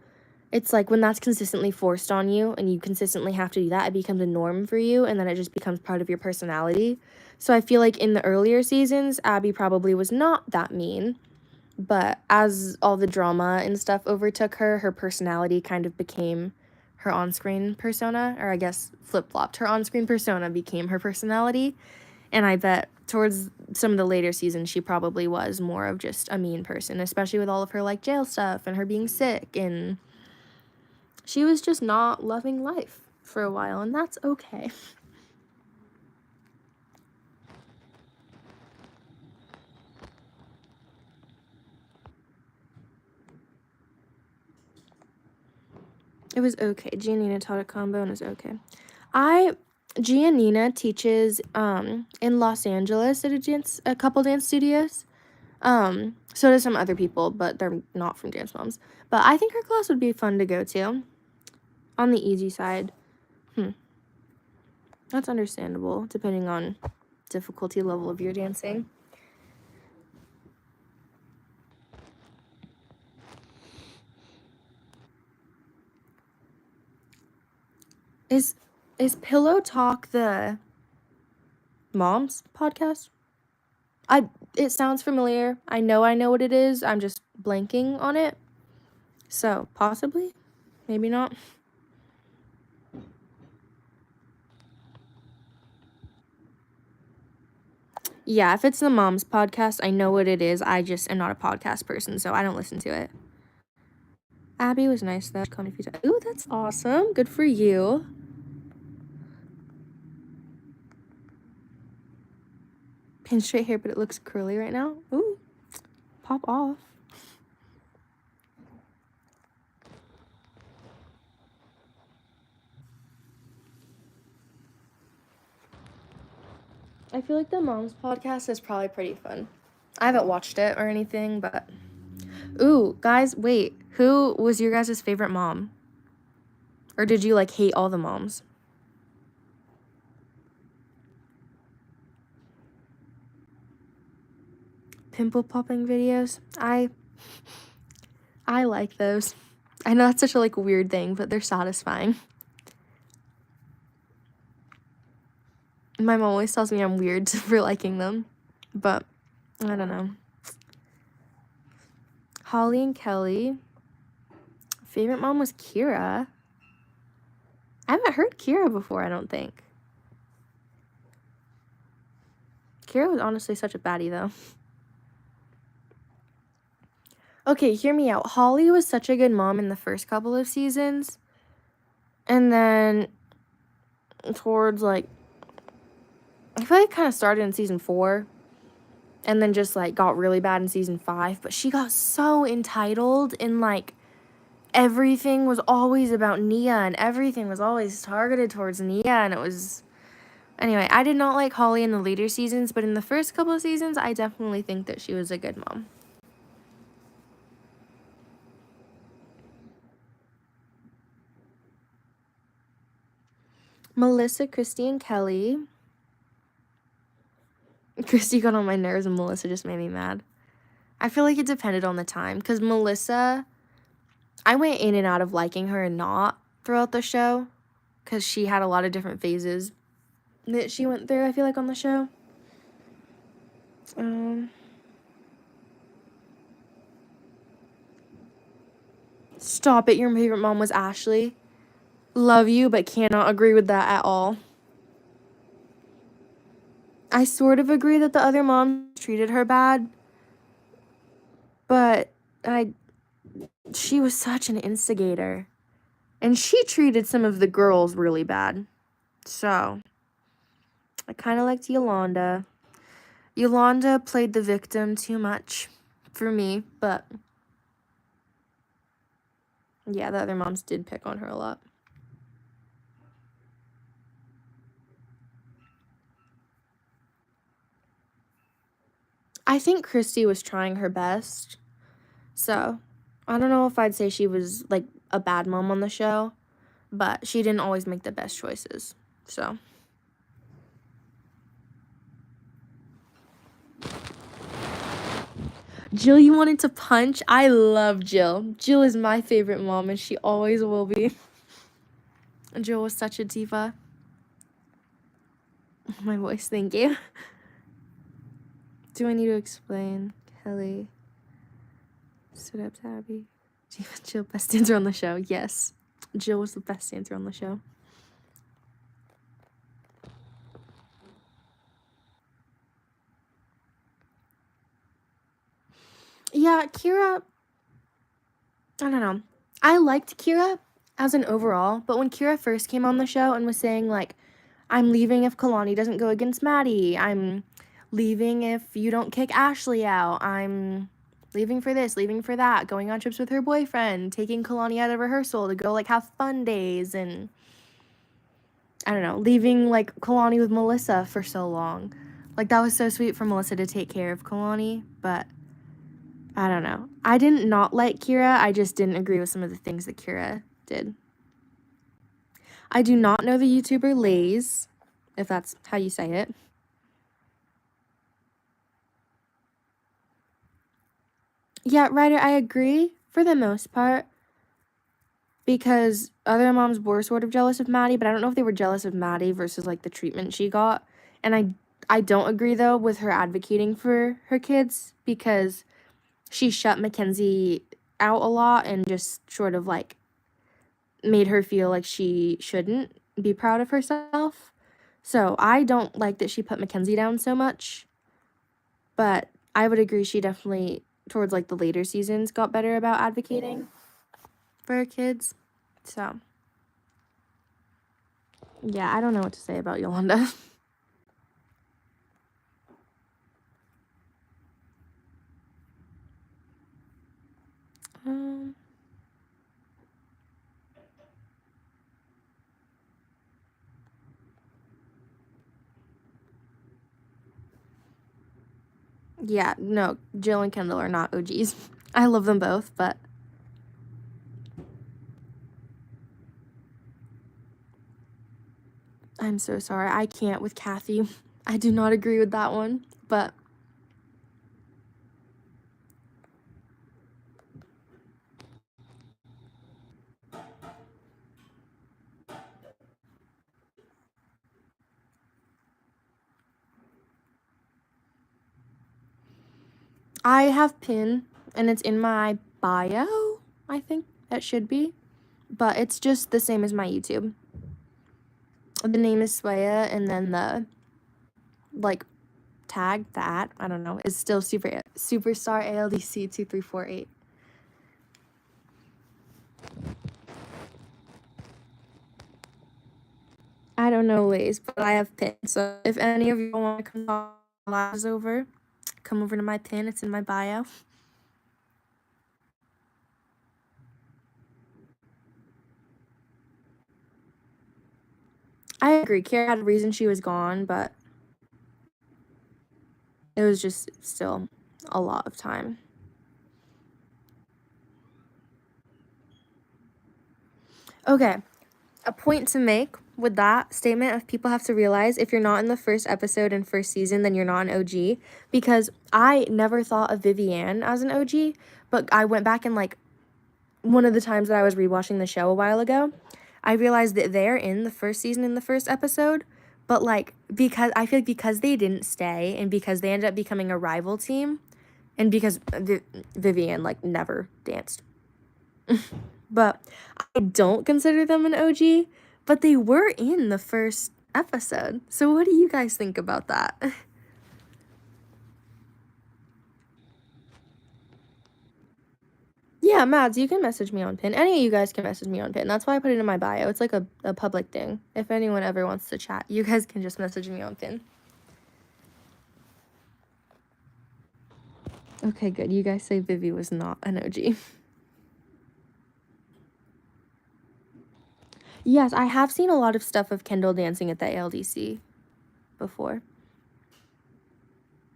it's like when that's consistently forced on you and you consistently have to do that, it becomes a norm for you and then it just becomes part of your personality. So I feel like in the earlier seasons, Abby probably was not that mean, but as all the drama and stuff overtook her, her personality kind of became her on-screen persona, or I guess flip-flopped. Her on-screen persona became her personality, and I bet towards some of the later seasons, she probably was more of just a mean person, especially with all of her, like, jail stuff and her being sick, and she was just not loving life for a while, and that's okay. It was okay. Giannina taught a combo and it was okay. Giannina teaches in Los Angeles at a couple dance studios. So does some other people, but they're not from Dance Moms. But I think her class would be fun to go to. On the easy side. That's understandable, depending on difficulty level of your dancing. Is Pillow Talk the Moms podcast? It sounds familiar. I know what it is. I'm just blanking on it. So, possibly. Maybe not. Yeah, if it's the Moms podcast, I know what it is. I just am not a podcast person, so I don't listen to it. Abby was nice, though. Ooh, that's awesome. Good for you. Pin straight hair, but it looks curly right now. Ooh, pop off. I feel like the Moms podcast is probably pretty fun. I haven't watched it or anything, but... Ooh, guys, wait. Who was your guys' favorite mom? Or did you, like, hate all the moms? Pimple popping videos? I like those. I know that's such a, like, weird thing, but they're satisfying. My mom always tells me I'm weird for liking them, but I don't know. Holly and Kelly Favorite mom was Kira. I haven't heard Kira before, I don't think. Kira was honestly such a baddie, though. Okay, hear me out. Holly was such a good mom in the first couple of seasons. And then towards, like, I feel like it kind of started in season 4. And then just, like, got really bad in season 5. But she got so entitled and, like, everything was always about Nia. And everything was always targeted towards Nia. And it was... Anyway, I did not like Holly in the later seasons. But in the first couple of seasons, I definitely think that she was a good mom. Melissa, Christy, and Kelly. Christy got on my nerves and Melissa just made me mad. I feel like it depended on the time. Because Melissa, I went in and out of liking her and not throughout the show. Because she had a lot of different phases that she went through, I feel like, on the show. Stop it. Your favorite mom was Ashley. Love you, but cannot agree with that at all. I sort of agree that the other mom treated her bad. But she was such an instigator. And she treated some of the girls really bad. So, I kind of liked Yolanda. Yolanda played the victim too much for me, but yeah, the other moms did pick on her a lot. I think Christy was trying her best. So, I don't know if I'd say she was, like, a bad mom on the show, but she didn't always make the best choices. So, Jill, you wanted to punch? I love Jill. Jill is my favorite mom, and she always will be. Jill was such a diva. My voice, thank you. Do I need to explain? Kelly stood up to Abby. Jill, best dancer on the show. Yes. Jill was the best dancer on the show. Yeah, Kira, I don't know. I liked Kira as an overall, but when Kira first came on the show and was saying, like, I'm leaving if Kalani doesn't go against Maddie. I'm leaving if you don't kick Ashley out. I'm leaving for this, leaving for that, going on trips with her boyfriend, taking Kalani out of rehearsal to go, like, have fun days, and I don't know, leaving, like, Kalani with Melissa for so long. Like, that was so sweet for Melissa to take care of Kalani, but I don't know. I didn't not like Kira. I just didn't agree with some of the things that Kira did. I do not know the YouTuber Lays, if that's how you say it. Yeah, Ryder, I agree for the most part, because other moms were sort of jealous of Maddie, but I don't know if they were jealous of Maddie versus, like, the treatment she got. And I don't agree, though, with her advocating for her kids, because she shut Mackenzie out a lot and just sort of, like, made her feel like she shouldn't be proud of herself. So I don't like that she put Mackenzie down so much, but I would agree she definitely, towards, like, the later seasons, got better about advocating for her kids. So, yeah, I don't know what to say about Yolanda. Yeah, no, Jill and Kendall are not OGs. I love them both, but I'm so sorry. I can't with Kathy. I do not agree with that one, but I have PIN, and it's in my bio, I think. it should be, but it's just the same as my YouTube. The name is Swaya, and then the, like, tag, that, I don't know, is still Superstar ALDC 2348. I don't know ways, but I have pins. So if any of you want to come lives over, come over to my pin. It's in my bio. I agree. Kara had a reason she was gone, but it was just still a lot of time. Okay, a point to make with that statement of people have to realize if you're not in the first episode and first season, then you're not an OG. Because I never thought of Vivienne as an OG, but I went back and, like, one of the times that I was rewatching the show a while ago, I realized that they're in the first season in the first episode, but, like, because I feel like because they didn't stay and because they ended up becoming a rival team, and because Vivienne, like, never danced. But I don't consider them an OG, but they were in the first episode. So what do you guys think about that? Yeah, Mads, you can message me on Pin. Any of you guys can message me on Pin. That's why I put it in my bio. It's like a public thing. If anyone ever wants to chat, you guys can just message me on Pin. Okay, good. You guys say Vivi was not an OG. Yes, I have seen a lot of stuff of Kendall dancing at the ALDC before.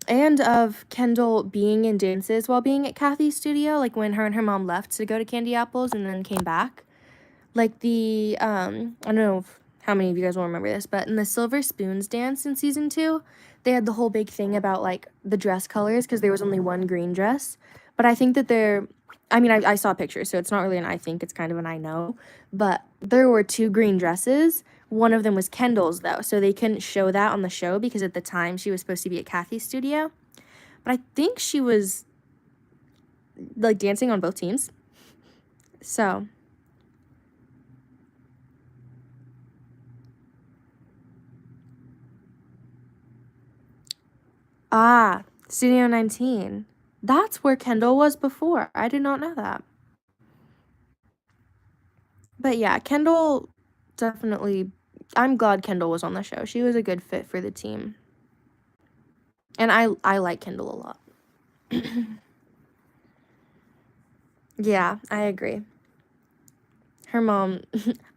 And of Kendall being in dances while being at Kathy's studio, like when her and her mom left to go to Candy Apples and then came back. Like the, I don't know how many of you guys will remember this, but in the Silver Spoons dance in season 2, they had the whole big thing about, like, the dress colors because there was only one green dress. But I think that I saw pictures, so it's not really an I think, it's kind of an I know. But there were 2 green dresses. One of them was Kendall's, though, so they couldn't show that on the show because at the time she was supposed to be at Kathy's studio. But I think she was, like, dancing on both teams. So Studio 19. That's where Kendall was before. I did not know that. But yeah, Kendall definitely, I'm glad Kendall was on the show. She was a good fit for the team. And I like Kendall a lot. Yeah, I agree. Her mom,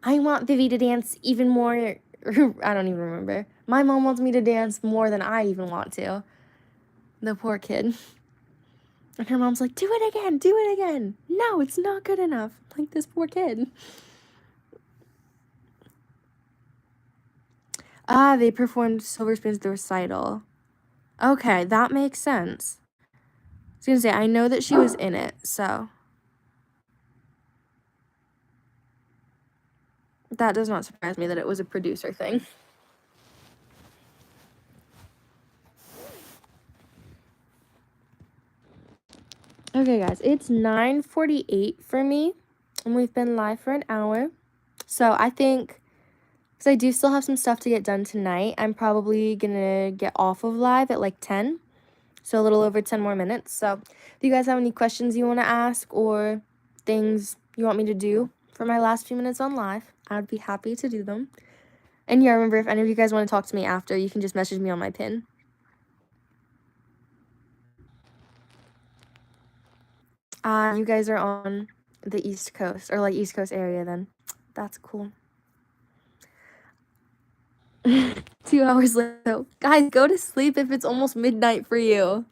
I want Vivi to dance even more. I don't even remember. My mom wants me to dance more than I even want to. The poor kid. And her mom's like, do it again, do it again. No, it's not good enough. Like, this poor kid. They performed Silver Spoon's The Recital. Okay, that makes sense. I was gonna say, I know that she was in it, so. That does not surprise me that it was a producer thing. Okay, guys, it's 9:48 for me, and we've been live for an hour. So I think, because I do still have some stuff to get done tonight, I'm probably gonna get off of live at like 10, so a little over 10 more minutes. So if you guys have any questions you want to ask or things you want me to do for my last few minutes on live, I'd be happy to do them. And yeah, remember, if any of you guys want to talk to me after, you can just message me on my pin. You guys are on the East Coast, or like East Coast area then. That's cool. 2 hours later. Guys, go to sleep if it's almost midnight for you.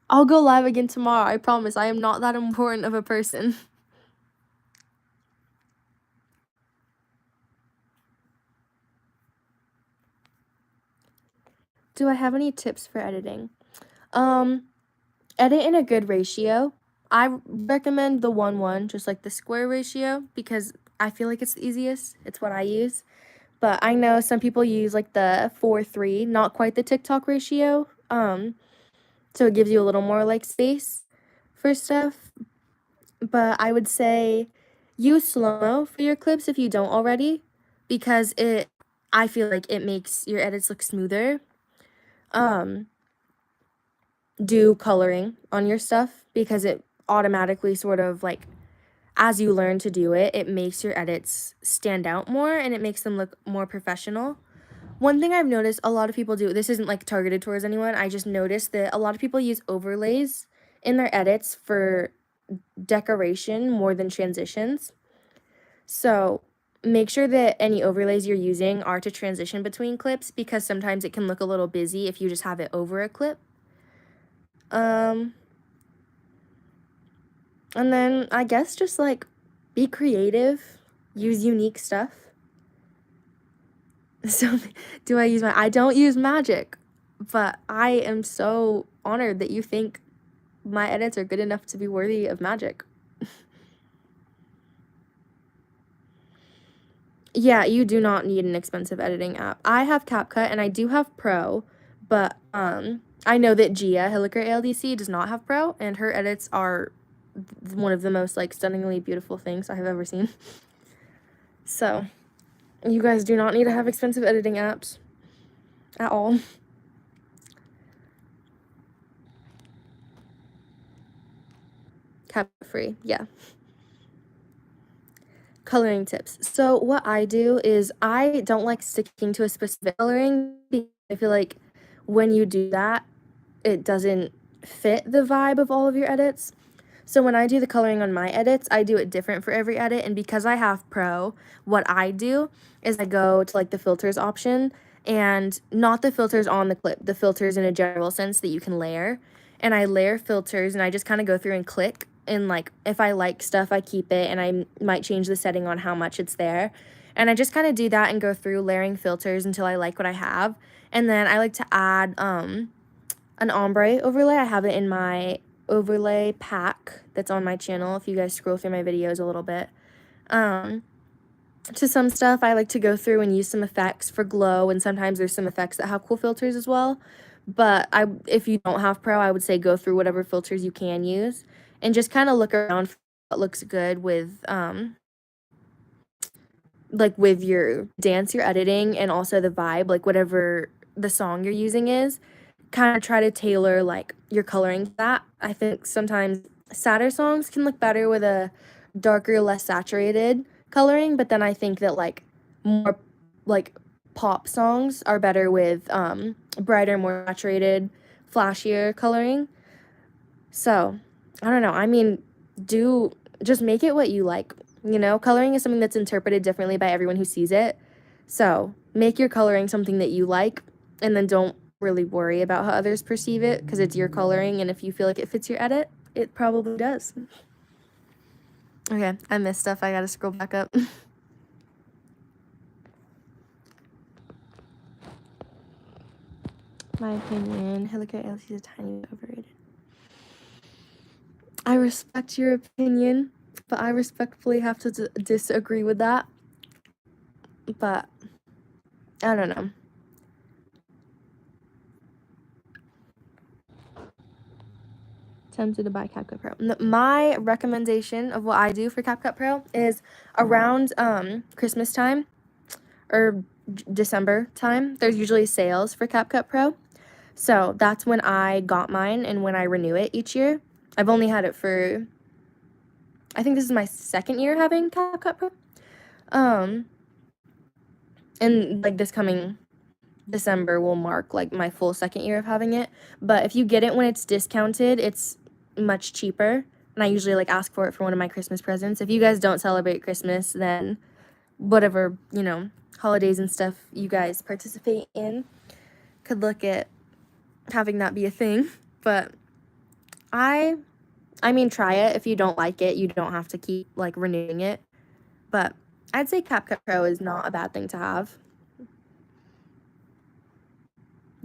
I'll go live again tomorrow, I promise. I am not that important of a person. Do I have any tips for editing? Edit in a good ratio. I recommend the 1:1, just like the square ratio, because I feel like it's the easiest. It's what I use. But I know some people use like the 4:3, not quite the TikTok ratio. So it gives you a little more like space for stuff. but I would say use slow-mo for your clips if you don't already, because I feel like it makes your edits look smoother. Do coloring on your stuff because it automatically sort of like, as you learn to do it, it makes your edits stand out more and it makes them look more professional. One thing I've noticed a lot of people do, this isn't like targeted towards anyone, I just noticed that a lot of people use overlays in their edits for decoration more than transitions. So make sure that any overlays you're using are to transition between clips, because sometimes it can look a little busy if you just have it over a clip. And then I guess just like be creative, use unique stuff. So I don't use magic, but I am so honored that you think my edits are good enough to be worthy of magic. Yeah, you do not need an expensive editing app. I have CapCut and I do have Pro, but I know that Gia, Hilliker ALDC, does not have Pro, and her edits are one of the most like stunningly beautiful things I have ever seen. So, you guys do not need to have expensive editing apps at all. CapCut free, yeah. Coloring tips. So what I do is I don't like sticking to a specific coloring because I feel like when you do that, it doesn't fit the vibe of all of your edits. So when I do the coloring on my edits, I do it different for every edit. And because I have Pro, what I do is I go to like the filters option, and not the filters on the clip, the filters in a general sense that you can layer. And I layer filters and I just kind of go through and click. And like if I like stuff, I keep it, and I might change the setting on how much it's there. And I just kind of do that and go through layering filters until I like what I have. And then I like to add an ombre overlay. I have it in my overlay pack that's on my channel if you guys scroll through my videos a little bit. To some stuff, I like to go through and use some effects for glow, and sometimes there's some effects that have cool filters as well. But if you don't have Pro, I would say go through whatever filters you can use and just kind of look around for what looks good with like with your dance you're editing, and also the vibe, like whatever the song you're using is. Kind of try to tailor like your coloring to that. I think sometimes sadder songs can look better with a darker, less saturated coloring, but then I think that like more like pop songs are better with brighter, more saturated, flashier coloring. So I don't know, I mean, just make it what you like. You know, coloring is something that's interpreted differently by everyone who sees it. So make your coloring something that you like, and then don't really worry about how others perceive it, because it's your coloring, and if you feel like it fits your edit, it probably does. Okay, I missed stuff. I gotta scroll back up. My opinion, Hilliker ALC is a tiny bit overrated. I respect your opinion, but I respectfully have to disagree with that. But I don't know. Tempted to buy CapCut Pro. My recommendation of what I do for CapCut Pro is around Christmas time or December time, there's usually sales for CapCut Pro. So that's when I got mine and when I renew it each year. I've only had it for, I think this is my second year having CapCut Pro. And like this coming December will mark like my full second year of having it. But if you get it when it's discounted, it's much cheaper. And I usually like ask for it for one of my Christmas presents. If you guys don't celebrate Christmas, then whatever, you know, holidays and stuff you guys participate in, could look at having that be a thing. But I mean, try it. If you don't like it, you don't have to keep like renewing it. But I'd say CapCut Pro is not a bad thing to have.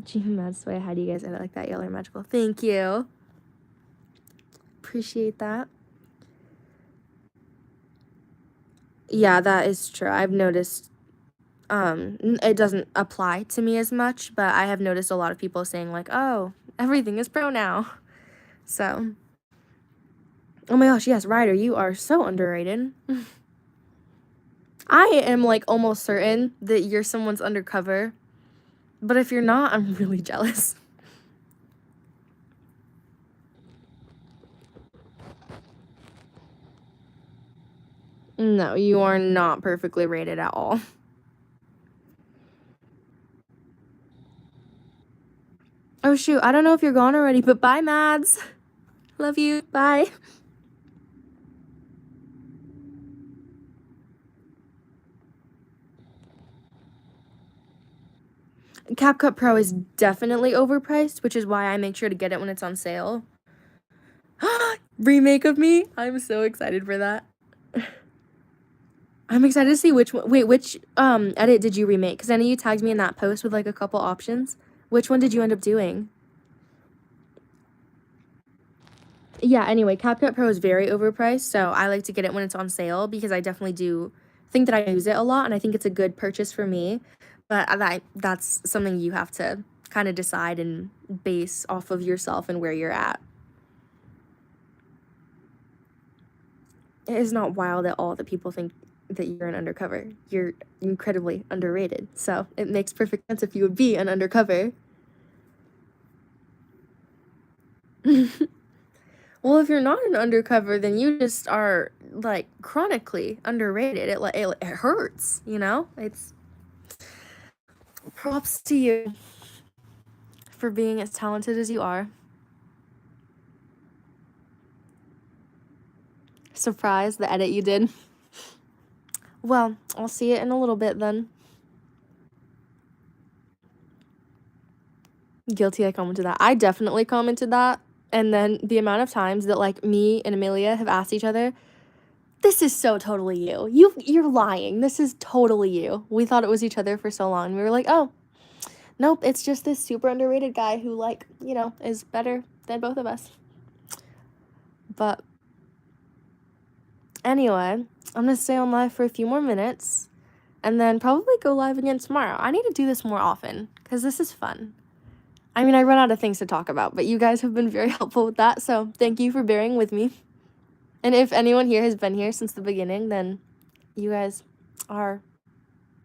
Gee, that's why. How do you guys edit like that? Y'all are magical. Thank you. Appreciate that. Yeah, that is true. I've noticed it doesn't apply to me as much, but I have noticed a lot of people saying like, oh, everything is Pro now. So Oh my gosh, yes, Ryder, you are so underrated. I am like almost certain that you're someone's undercover, but if you're not, I'm really jealous. No, you are not perfectly rated at all. Oh shoot, I don't know if you're gone already, but bye, Mads. Love you. Bye. CapCut Pro is definitely overpriced, which is why I make sure to get it when it's on sale. Remake of me? I'm so excited for that. I'm excited to see which one. Wait, which edit did you remake? Because I know you tagged me in that post with like a couple options. Which one did you end up doing? Yeah, anyway, CapCut Pro is very overpriced, so I like to get it when it's on sale because I definitely do think that I use it a lot and I think it's a good purchase for me. But that's something you have to kind of decide and base off of yourself and where you're at. It is not wild at all that people think that you're an undercover. You're incredibly underrated. So it makes perfect sense if you would be an undercover. Well, if you're not an undercover, then you just are like chronically underrated. It hurts, you know? It's props to you for being as talented as you are. Surprise, the edit you did. Well, I'll see it in a little bit then. Guilty, I commented that. I definitely commented that. And then the amount of times that like me and Amelia have asked each other, this is so totally you. You're lying. This is totally you. We thought it was each other for so long. We were like, oh, nope, it's just this super underrated guy who like, you know, is better than both of us. But anyway, I'm gonna stay on live for a few more minutes and then probably go live again tomorrow. I need to do this more often because this is fun. I mean, I run out of things to talk about, but you guys have been very helpful with that, so thank you for bearing with me. And if anyone here has been here since the beginning, then you guys are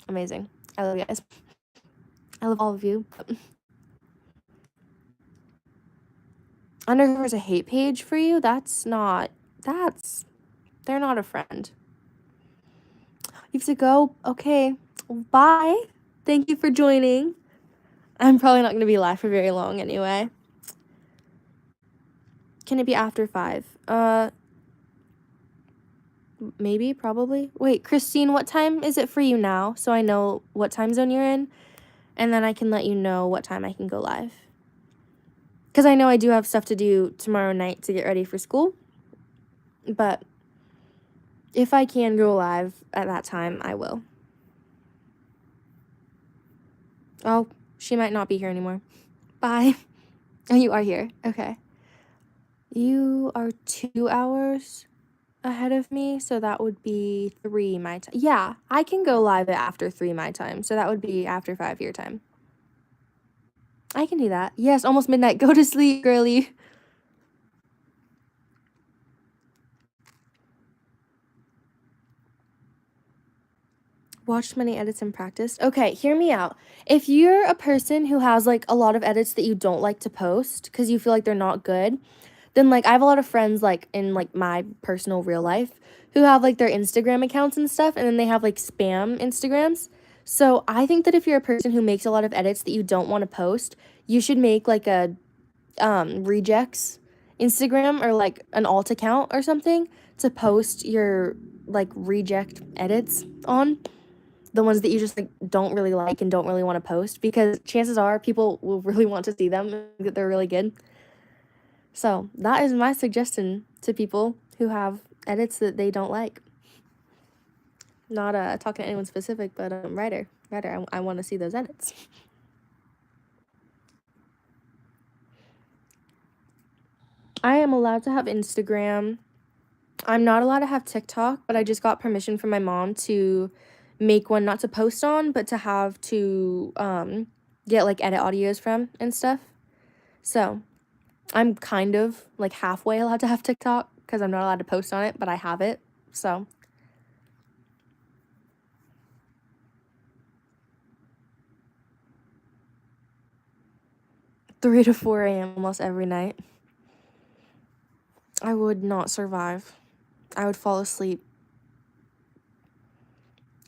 amazing. I love you guys. I love all of you. Undercover's a hate page for you? They're not a friend. You have to go? Okay. Bye. Thank you for joining. I'm probably not going to be live for very long anyway. Can it be after 5? Maybe, probably. Wait, Christine, what time is it for you now? So I know what time zone you're in. And then I can let you know what time I can go live. Because I know I do have stuff to do tomorrow night to get ready for school. But if I can go live at that time, I will. Oh, she might not be here anymore. Bye. Oh, you are here. Okay. You are 2 hours ahead of me, so that would be 3 my time. Yeah, I can go live at after 3 my time, so that would be after 5 your time. I can do that. Yes, almost midnight. Go to sleep, girly. Watched many edits and practiced. Okay, hear me out. If you're a person who has like a lot of edits that you don't like to post because you feel like they're not good, then like I have a lot of friends like in like my personal real life who have like their Instagram accounts and stuff, and then they have like spam Instagrams. So I think that if you're a person who makes a lot of edits that you don't want to post, you should make like a rejects Instagram or like an alt account or something to post your like reject edits on. The ones that you just like don't really like and don't really want to post, because chances are people will really want to see them and that they're really good. So that is my suggestion to people who have edits that they don't like. Not talking to anyone specific, but Ryder, I want to see those edits. I am allowed to have Instagram. I'm not allowed to have TikTok, but I just got permission from my mom to make one, not to post on, but to have to get like edit audios from and stuff. So I'm kind of like halfway allowed to have TikTok, because I'm not allowed to post on it, but I have it, so. 3 to 4 a.m. almost every night. I would not survive. I would fall asleep.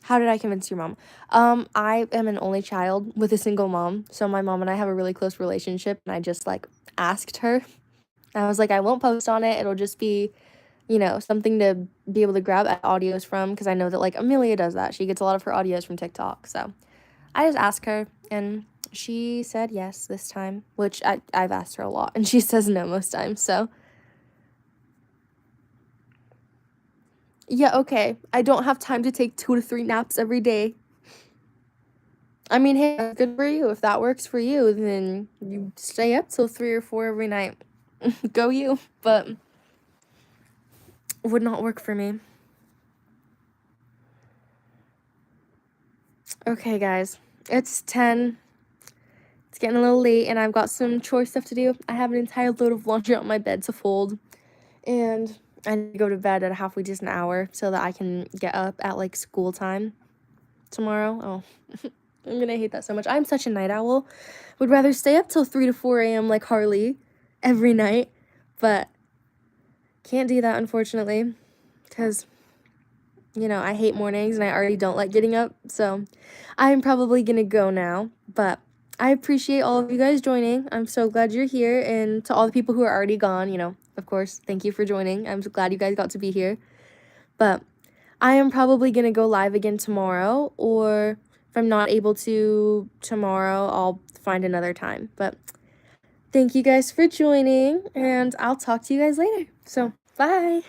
How did I convince your mom? I am an only child with a single mom, so my mom and I have a really close relationship, and I just, like, asked her. I was like, I won't post on it. It'll just be, something to be able to grab audios from, because I know that, like, Amelia does that. She gets a lot of her audios from TikTok, so I just asked her, and she said yes this time, which I've asked her a lot, and she says no most times, so. Yeah, okay. I don't have time to take 2 to 3 naps every day. I mean, hey, that's good for you. If that works for you, then you stay up till 3 or 4 every night. Go you. But would not work for me. Okay, guys. It's 10. It's getting a little late, and I've got some chore stuff to do. I have an entire load of laundry on my bed to fold. And I need to go to bed at a halfway decent hour so that I can get up at, like, school time tomorrow. Oh, I'm gonna hate that so much. I'm such a night owl. Would rather stay up till 3 to 4 a.m. like Harley every night, but can't do that, unfortunately, because, I hate mornings and I already don't like getting up, so I'm probably gonna go now, but I appreciate all of you guys joining. I'm so glad you're here, and to all the people who are already gone, of course, thank you for joining. I'm so glad you guys got to be here, but I am probably gonna go live again tomorrow, or if I'm not able to tomorrow, I'll find another time, but thank you guys for joining, and I'll talk to you guys later. So, bye!